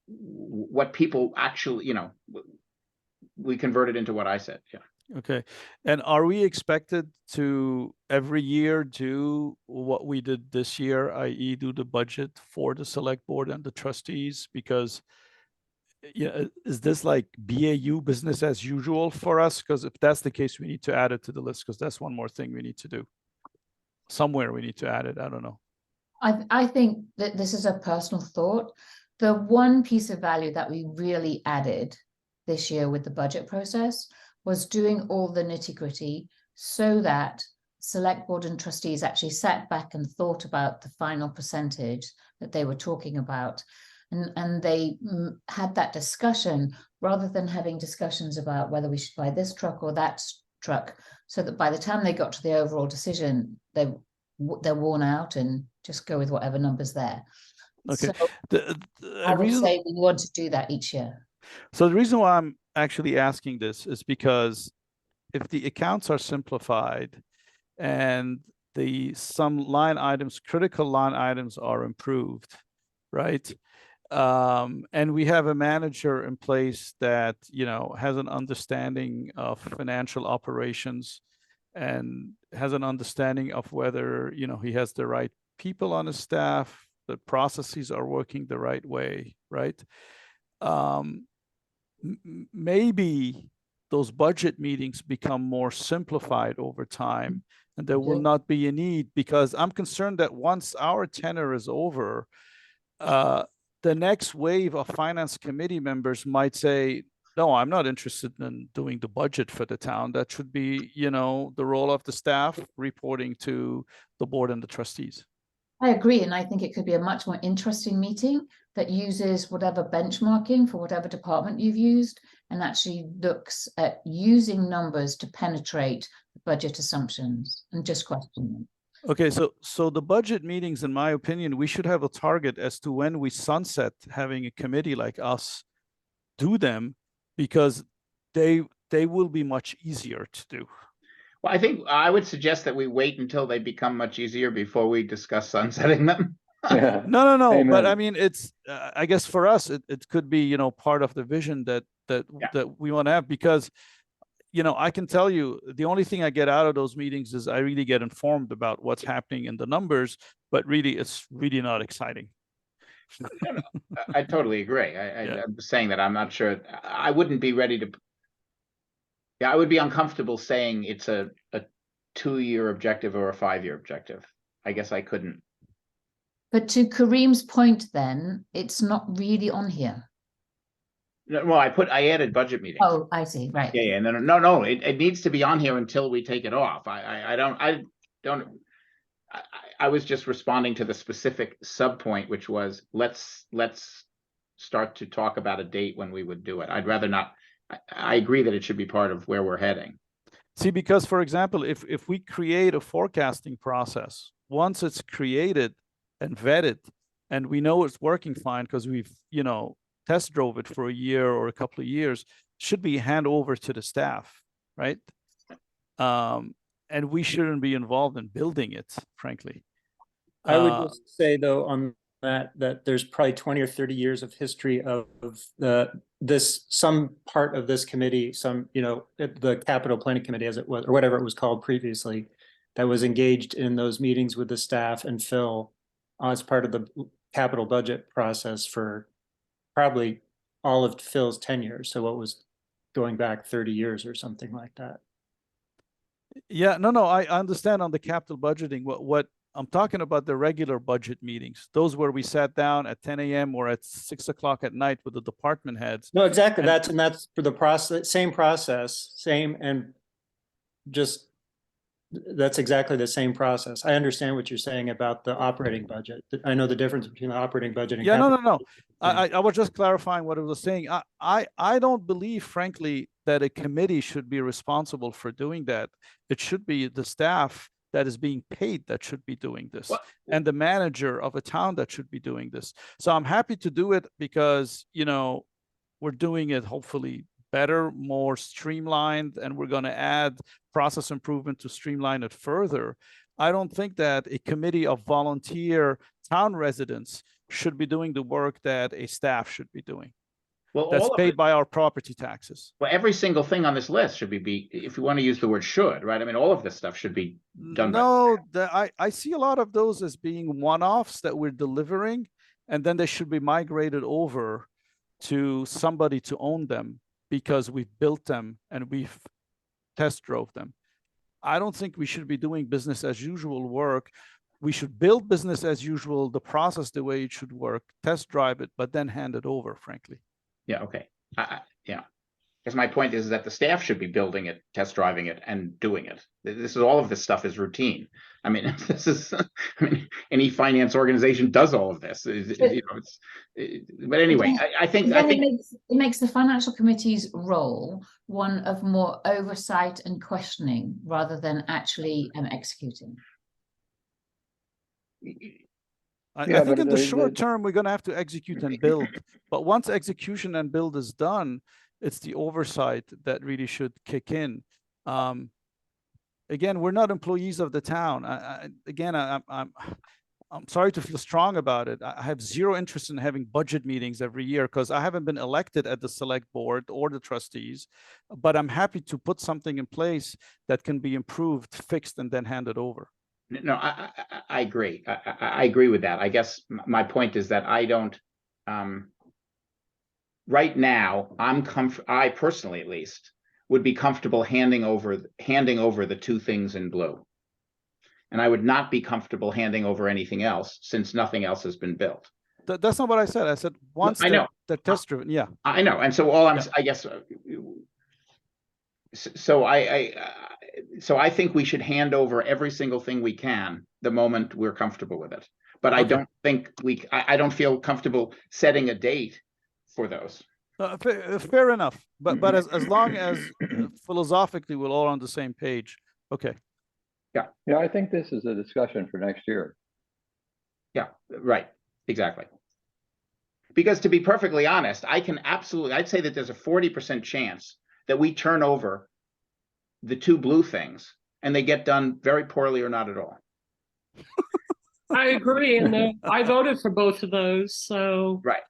what people actually, we convert it into what I said. Yeah. Okay. And are we expected to every year do what we did this year, i.e. do the budget for the select board and the trustees? Because is this like BAU, business as usual for us? Because if that's the case, we need to add it to the list, because that's one more thing we need to do. Somewhere we need to add it. I don't know. I think that this is a personal thought. The one piece of value that we really added this year with the budget process was doing all the nitty-gritty so that select board and trustees actually sat back and thought about the final percentage that they were talking about. And they had that discussion rather than having discussions about whether we should buy this truck or that truck, so that by the time they got to the overall decision, they're worn out and just go with whatever number's there. Okay. So I would reason, say we want to do that each year. so the reason why I'm actually asking this is because if the accounts are simplified and some line items, critical line items are improved, right? And we have a manager in place that, you know, has an understanding of financial operations and has an understanding of whether, you know, he has the right people on his staff, the processes are working the right way, right? Maybe those budget meetings become more simplified over time, and there will not be a need, because I'm concerned that once our tenure is over, the next wave of finance committee members might say, no, I'm not interested in doing the budget for the town. That should be, you know, the role of the staff reporting to the board and the trustees. I agree, and I think it could be a much more interesting meeting that uses whatever benchmarking for whatever department you've used and actually looks at using numbers to penetrate budget assumptions and just question them. Okay, so the budget meetings, in my opinion, we should have a target as to when we sunset having a committee like us do them, because they will be much easier to do. Well, I think I would suggest that we wait until they become much easier before we discuss sunsetting them. Yeah. No, but Amen. I mean, it's I guess for us, it could be, you know, part of the vision that we want to have, because, you know, I can tell you the only thing I get out of those meetings is I really get informed about what's happening in the numbers, but really, it's really not exciting. No, I totally agree. I'm saying that I'm not sure. I wouldn't be ready to. Yeah, I would be uncomfortable saying it's a 2-year objective or a 5-year objective. I guess I couldn't. But to Kareem's point, then it's not really on here. No, well, I added budget meetings. Oh, I see. Right. Yeah, no. It needs to be on here until we take it off. I was just responding to the specific sub point, which was let's start to talk about a date when we would do it. I'd rather not. I agree that it should be part of where we're heading. See, because for example, if we create a forecasting process, once it's created and vetted, and we know it's working fine because we've, you know, test drove it for a year or a couple of years, should be hand over to the staff, right? And we shouldn't be involved in building it, frankly. I would just say though on that there's probably 20 or 30 years of history of some part of this committee, some, you know, the capital planning committee as it was, or whatever it was called previously, that was engaged in those meetings with the staff and Phil as part of the capital budget process for probably all of Phil's tenure. So what was going back 30 years or something like that. Yeah, no, I understand on the capital budgeting. What I'm talking about, the regular budget meetings, those where we sat down at 10 a.m. or at 6 o'clock at night with the department heads. No, exactly. That's for the process, and just that's exactly the same process. I understand what you're saying about the operating budget. I know the difference between the operating budget and no. I was just clarifying what I was saying. I don't believe, frankly, that a committee should be responsible for doing that. It should be the staff that is being paid that should be doing this, and the manager of a town that should be doing this. So I'm happy to do it because, you know, we're doing it hopefully better, more streamlined, and we're going to add process improvement to streamline it further. I don't think that a committee of volunteer town residents should be doing the work that a staff should be doing. Well, that's paid by our property taxes. Well, every single thing on this list should be, if you want to use the word should, right? I mean, all of this stuff should be done. No, I see a lot of those as being one-offs that we're delivering, and then they should be migrated over to somebody to own them because we've built them and we've test drove them. I don't think we should be doing business as usual work. We should build business as usual, the process the way it should work, test drive it, but then hand it over, frankly. Yeah, okay. Yeah. Because my point is that the staff should be building it, test driving it, and doing it. This is all of this stuff is routine. I mean, any finance organization does all of this. But anyway, I think it makes the financial committee's role one of more oversight and questioning rather than actually executing. I Yeah, think but in the short term, we're going to have to execute and build. But once execution and build is done, it's the oversight that really should kick in. Again, we're not employees of the town. I'm sorry to feel strong about it. I have zero interest in having budget meetings every year because I haven't been elected at the select board or the trustees, but I'm happy to put something in place that can be improved, fixed, and then handed over. No, I agree. I agree with that. I guess my point is that I don't, right now, I personally at least would be comfortable handing over the two things in blue. And I would not be comfortable handing over anything else since nothing else has been built. That's not what I said. I said once I know. they're test driven. Yeah. I know. And so I guess, so I think we should hand over every single thing we can the moment we're comfortable with it. But I don't think I don't feel comfortable setting a date for those. Fair enough. But as long as philosophically we're all on the same page. Okay. Yeah, I think this is a discussion for next year. Yeah, right. Exactly. Because to be perfectly honest, I'd say that there's a 40% chance that we turn over the two blue things and they get done very poorly or not at all. I agree, and I voted for both of those. So right.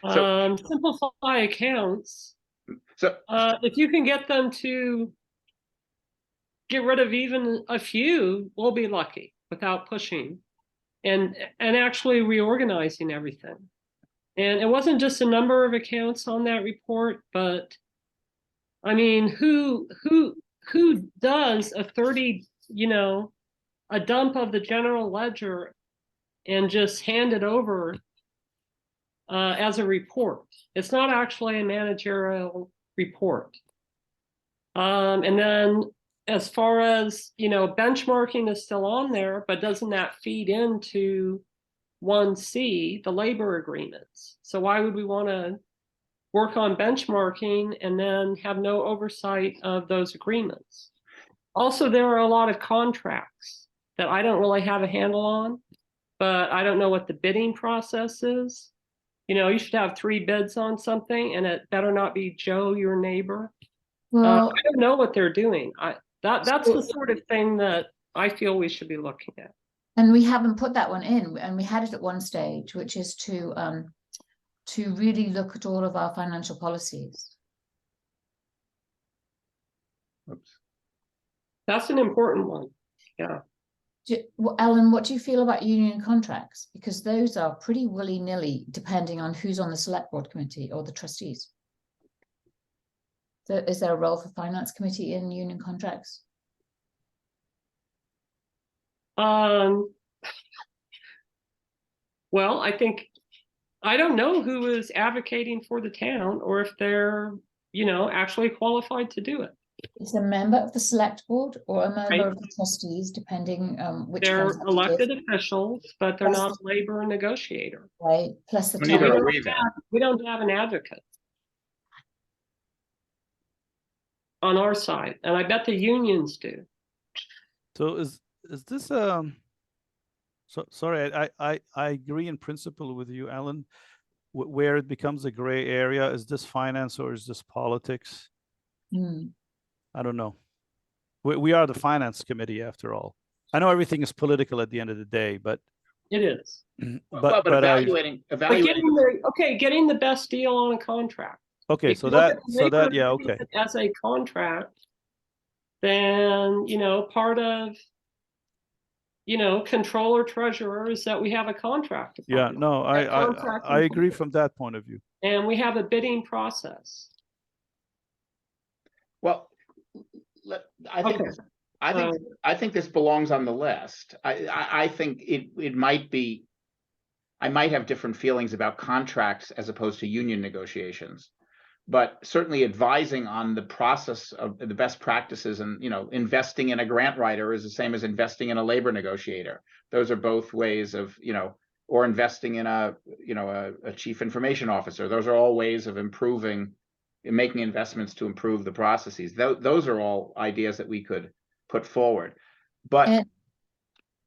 Simplify accounts. So if you can get them to get rid of even a few, we'll be lucky without pushing and actually reorganizing everything. And it wasn't just a number of accounts on that report, but I mean, who does a 30, a dump of the general ledger and just hand it over as a report? It's not actually a managerial report. And then as far as, benchmarking is still on there, but doesn't that feed into 1C, the labor agreements? So why would we want to work on benchmarking and then have no oversight of those agreements? Also, there are a lot of contracts that I don't really have a handle on, but I don't know what the bidding process is. You should have 3 bids on something and it better not be Joe, your neighbor. Well, I don't know what they're doing. That's the sort of thing that I feel we should be looking at. and we haven't put that one in, and we had it at one stage, which is to really look at all of our financial policies. oops. That's an important one. Yeah. Ellen, what do you feel about union contracts? Because those are pretty willy-nilly depending on who's on the select board committee or the trustees. So is there a role for finance committee in union contracts? Well, I don't know who is advocating for the town or if they're, actually qualified to do it. It's a member of the select board or a member of the trustees, depending which. They're elected officials, but they're not a labor negotiator. Right. Plus the Neither town. are we then. We don't have an advocate on our side, and I bet the unions do. So is this sorry, I agree in principle with you, Alan. Where it becomes a gray area, is this finance or is this politics? I don't know. We are the finance committee after all. I know everything is political at the end of the day, but it is. But evaluating. Getting the best deal on a contract. Okay, if so that yeah, okay. As a contract, then part of controller treasurer is that we have a contract. Yeah, no, I agree from that point of view. And we have a bidding process. Well, I think this belongs on the list. I think it might be. I might have different feelings about contracts as opposed to union negotiations, but certainly advising on the process of the best practices and investing in a grant writer is the same as investing in a labor negotiator. Those are both ways of or investing in a chief information officer. Those are all ways of making investments to improve the processes. Those are all ideas that we could put forward. But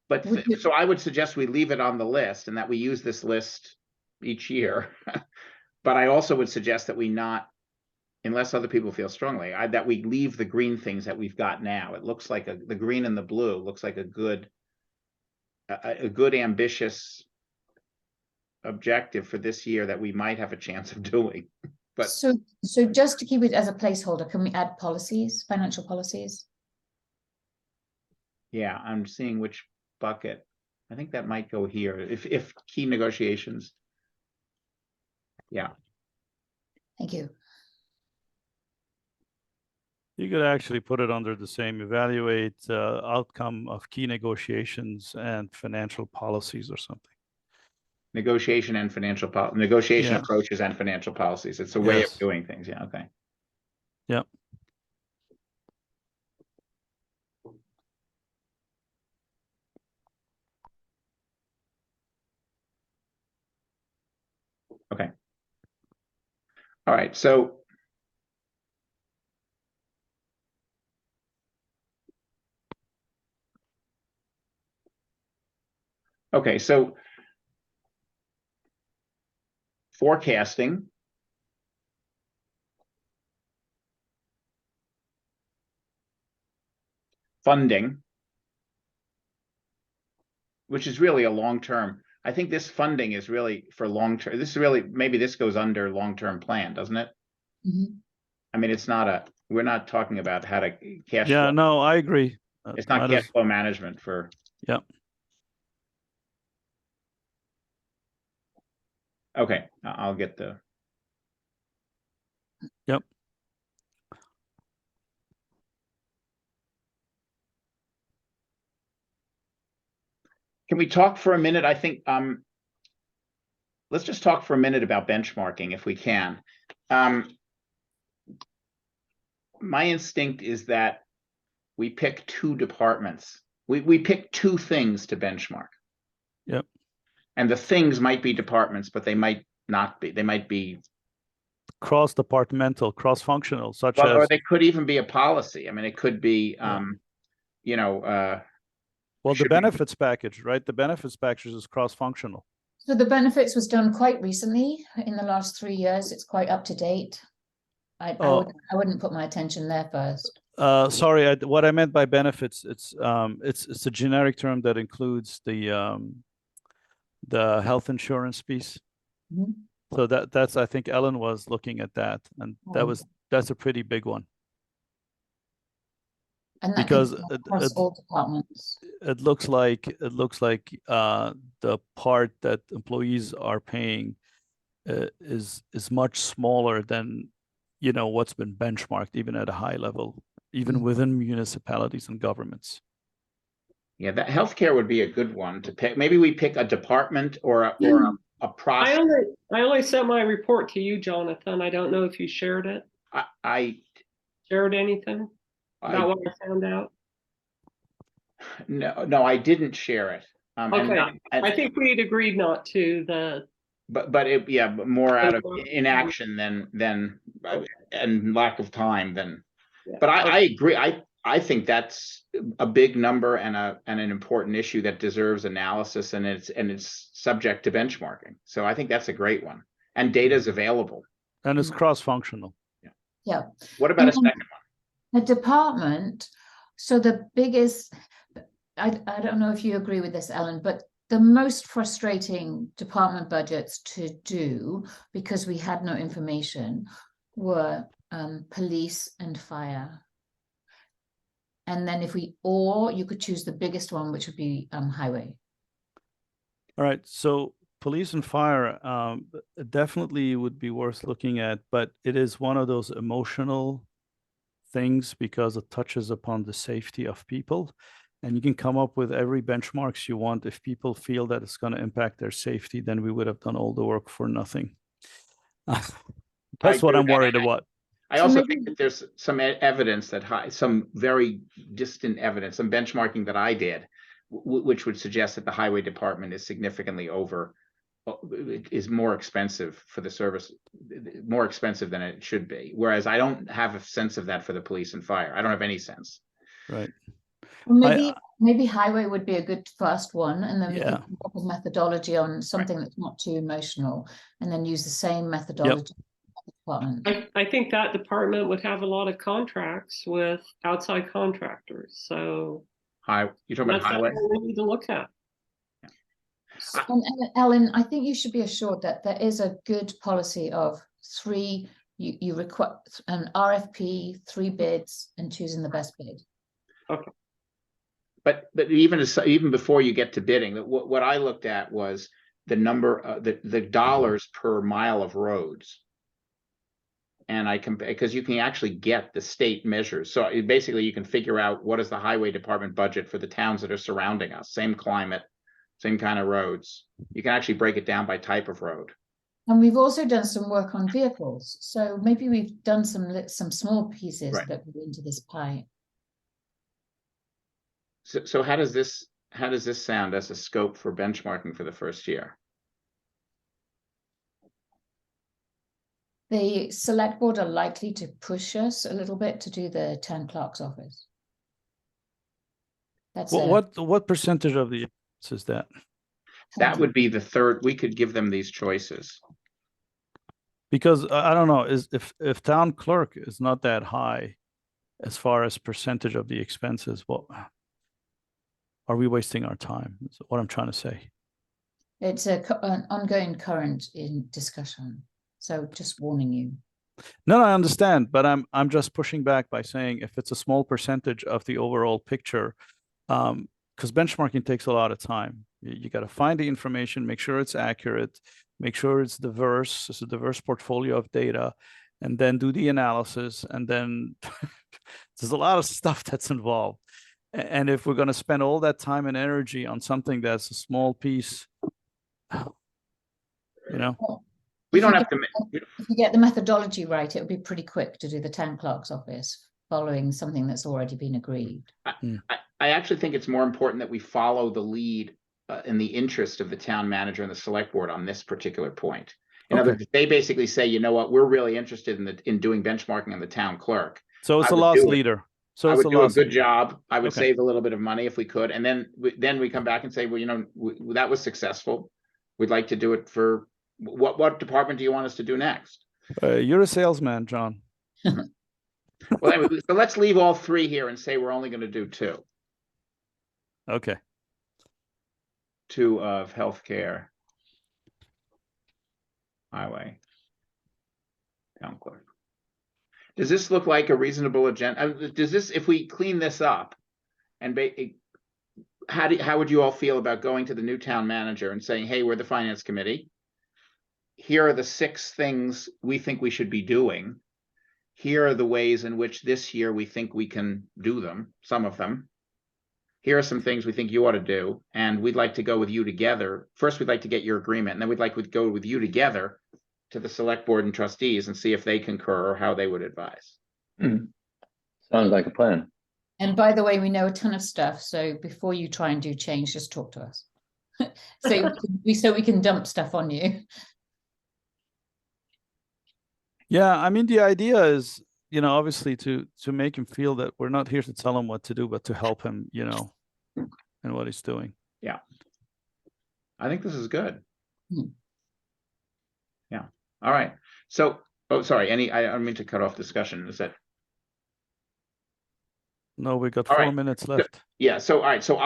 But Would you- so I would suggest we leave it on the list and that we use this list each year. But I also would suggest that we not, unless other people feel strongly, that we leave the green things that we've got now. It looks like the green and the blue looks like a good ambitious objective for this year that we might have a chance of doing. But so just to keep it as a placeholder, can we add policies, financial policies? yeah, I'm seeing which bucket. I think that might go here if key negotiations. Yeah. Thank you. You could actually put it under the same evaluate outcome of key negotiations and financial policies or something. Negotiation and financial negotiation Yeah. approaches and financial policies. It's a way Yes. of doing things. Yeah. Okay. Yep. Okay. All right. So okay. So forecasting. Funding, which is really a long-term. I think this funding is really for long-term. This is really, maybe this goes under long-term plan, doesn't it? Mhm. I mean, it's not we're not talking about how to cash Yeah, flow. no, I agree. It's not might cash as- flow management for. Yeah. Okay, I'll get the. Yep. Can we talk for a minute? I think let's just talk for a minute about benchmarking if we can. My instinct is that we pick two departments. We pick two things to benchmark. Yep. And the things might be departments, but they might not be. They might be cross-departmental, cross-functional, such well, or as they could even be a policy. I mean, it could be you know, well, the should we- benefits package, right? The benefits package is cross-functional. So the benefits was done quite recently in the last 3 years. It's quite up to date. I wouldn't put my attention there first. Sorry, what I meant by benefits, it's a generic term that includes the health insurance piece. Mhm. So that's I think Ellen was looking at that, and that's a pretty big one. And that because could be across all departments. it looks like the part that employees are paying is much smaller than what's been benchmarked even at a high level, even within municipalities and governments. Yeah, that healthcare would be a good one to pick. Maybe we pick a department or a process. I only sent my report to you, Jonathan. I don't know if you shared it. I Shared anything about what I found out? No, I didn't share it. Okay, I think we'd agreed not to. But more out of inaction than and lack of time than. Yeah. But I agree. I think that's a big number and an important issue that deserves analysis, and it's subject to benchmarking. So I think that's a great one, and data is available. And it's cross-functional. Yeah. What about a second one? The department. So the biggest, I don't know if you agree with this, Ellen, but the most frustrating department budgets to do, because we had no information, were police and fire. And then you could choose the biggest one, which would be highway. All right, so police and fire definitely would be worth looking at, but it is one of those emotional things because it touches upon the safety of people. And you can come up with every benchmarks you want. If people feel that it's going to impact their safety, then we would have done all the work for nothing. That's what I'm worried about. I also think that there's some evidence some very distant evidence, some benchmarking that I did, which would suggest that the highway department is significantly is more expensive for the service, more expensive than it should be. Whereas I don't have a sense of that for the police and fire. I don't have any sense. Right. Well, maybe highway would be a good first one, and then we Yeah. can come up with methodology on something that's not too emotional, and then use the same methodology. Department. I think that department would have a lot of contracts with outside contractors, so You're talking about that's highway? something we need to look at. And Ellen, I think you should be assured that there is a good policy of three, you require an RFP, 3 bids, and choosing the best bid. Okay. But even before you get to bidding, what I looked at was the number, the dollars per mile of roads. And I compare, because you can actually get the state measures. So basically you can figure out what is the highway department budget for the towns that are surrounding us, same climate, same kind of roads. You can actually break it down by type of road. And we've also done some work on vehicles. So maybe we've done some small pieces Right. that go into this pie. So how does this sound as a scope for benchmarking for the first year? The select board are likely to push us a little bit to do the town clerk's office. That's What percentage of the is that? That would be the third. We could give them these choices. Because I don't know, if town clerk is not that high as far as percentage of the expenses, well, are we wasting our time? That's what I'm trying to say. It's an ongoing current in discussion. So just warning you. No, I understand, but I'm just pushing back by saying if it's a small percentage of the overall picture, because benchmarking takes a lot of time. You got to find the information, make sure it's accurate, make sure it's diverse, it's a diverse portfolio of data, and then do the analysis. And then there's a lot of stuff that's involved. And if we're going to spend all that time and energy on something that's a small piece, you know. We don't have to. If you get the methodology right, it would be pretty quick to do the town clerk's office following something that's already been agreed. I actually think it's more important that we follow the lead in the interest of the town manager and the select board on this particular point. In other words, they basically say, you know what, we're really interested in doing benchmarking on the town clerk. So it's a loss leader. So I it's would do a good leader. job. I would save a little bit of money if we could, and then we come back and say, well, you know, that was successful. We'd like to do it for what department do you want us to do next? You're a salesman, John. Well, anyway, so let's leave all 3 here and say we're only going to do 2. Okay. 2 of healthcare, highway, town clerk. Does this look like a reasonable agenda? Does this, if we clean this up, and how would you all feel about going to the new town manager and saying, hey, we're the finance committee. Here are the 6 things we think we should be doing. Here are the ways in which this year we think we can do them, some of them. Here are some things we think you ought to do, and we'd like to go with you together. First, we'd like to get your agreement, and then we'd like to go with you together to the select board and trustees and see if they concur or how they would advise. Sounds like a plan. And by the way, we know a ton of stuff. So before you try and do change, just talk to us. so we can dump stuff on you. Yeah, I mean, the idea is, you know, obviously to make him feel that we're not here to tell him what to do, but to help him, you know, in what he's doing. Yeah. I think this is good. Yeah. All right. So, oh, sorry. I don't mean to cut off discussion. Is that? No, we got All 4 right. minutes left. Yeah. So, all right. So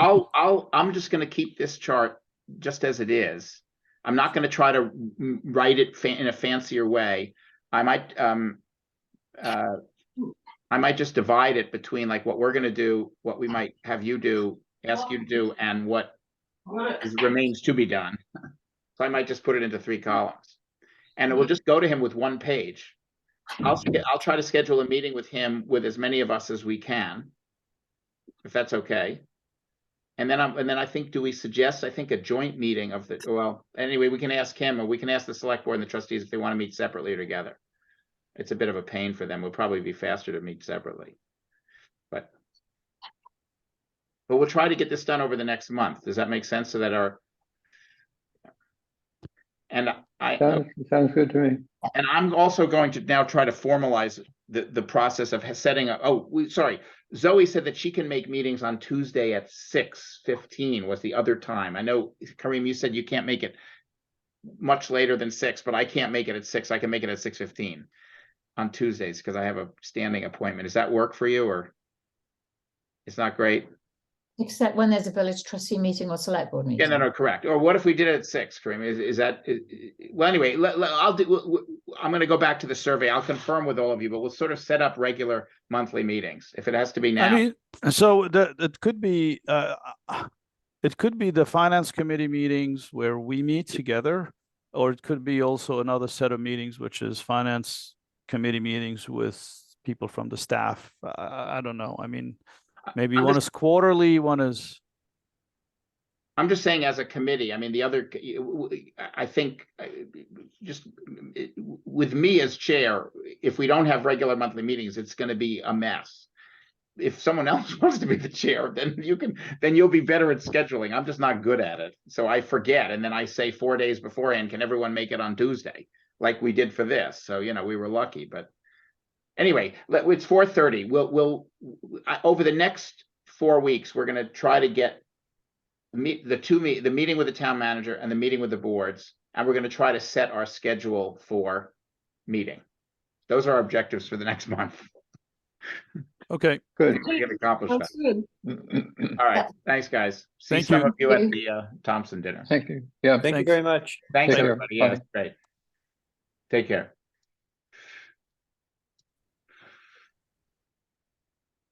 I'm just going to keep this chart just as it is. I'm not going to try to write it in a fancier way. I might just divide it between like what we're going to do, what we might have you do, ask you to do, and what remains to be done. So I might just put it into 3 columns, and it will just go to him with 1 page. I'll try to schedule a meeting with him with as many of us as we can, if that's okay. And then I think, do we suggest, I think, a joint meeting of the, well, anyway, we can ask him, or we can ask the select board and the trustees if they want to meet separately or together. It's a bit of a pain for them. It'll probably be faster to meet separately. But we'll try to get this done over the next month. Does that make sense? So that and Sounds good to me. And I'm also going to now try to formalize the process of setting up, sorry. Zoe said that she can make meetings on Tuesday at 6:15 was the other time. I know, Kareem, you said you can't make it much later than 6, but I can't make it at 6. I can make it at 6:15 on Tuesdays because I have a standing appointment. Does that work for you, or it's not great? Except when there's a village trustee meeting or select board Yeah, meeting. no, correct. Or what if we did it at 6, Kareem? Is that, well, anyway, I'm going to go back to the survey. I'll confirm with all of you, but we'll sort of set up regular monthly meetings if it has to be now. I mean, so it could be the finance committee meetings where we meet together, or it could be also another set of meetings, which is finance committee meetings with people from the staff. I don't know. I mean, maybe one is quarterly, one is. I'm just saying as a committee, I mean, the other, I think just with me as chair, if we don't have regular monthly meetings, it's going to be a mess. If someone else wants to be the chair, then you'll be better at scheduling. I'm just not good at it. So I forget. And then I say 4 days beforehand, can everyone make it on Tuesday? Like we did for this. So, we were lucky, but anyway, it's 4:30. We'll over the next 4 weeks, we're going to try to get the meeting with the town manager and the meeting with the boards, and we're going to try to set our schedule for meeting. Those are our objectives for the next month. Okay. Good. We can accomplish That's that. good. All right. Thanks, guys. See Thank some you. of you at the Thompson dinner. Thank you. Yeah. Thank you Thanks. very much. Thanks, Take care. everybody. Yeah, Bye. great. Take care.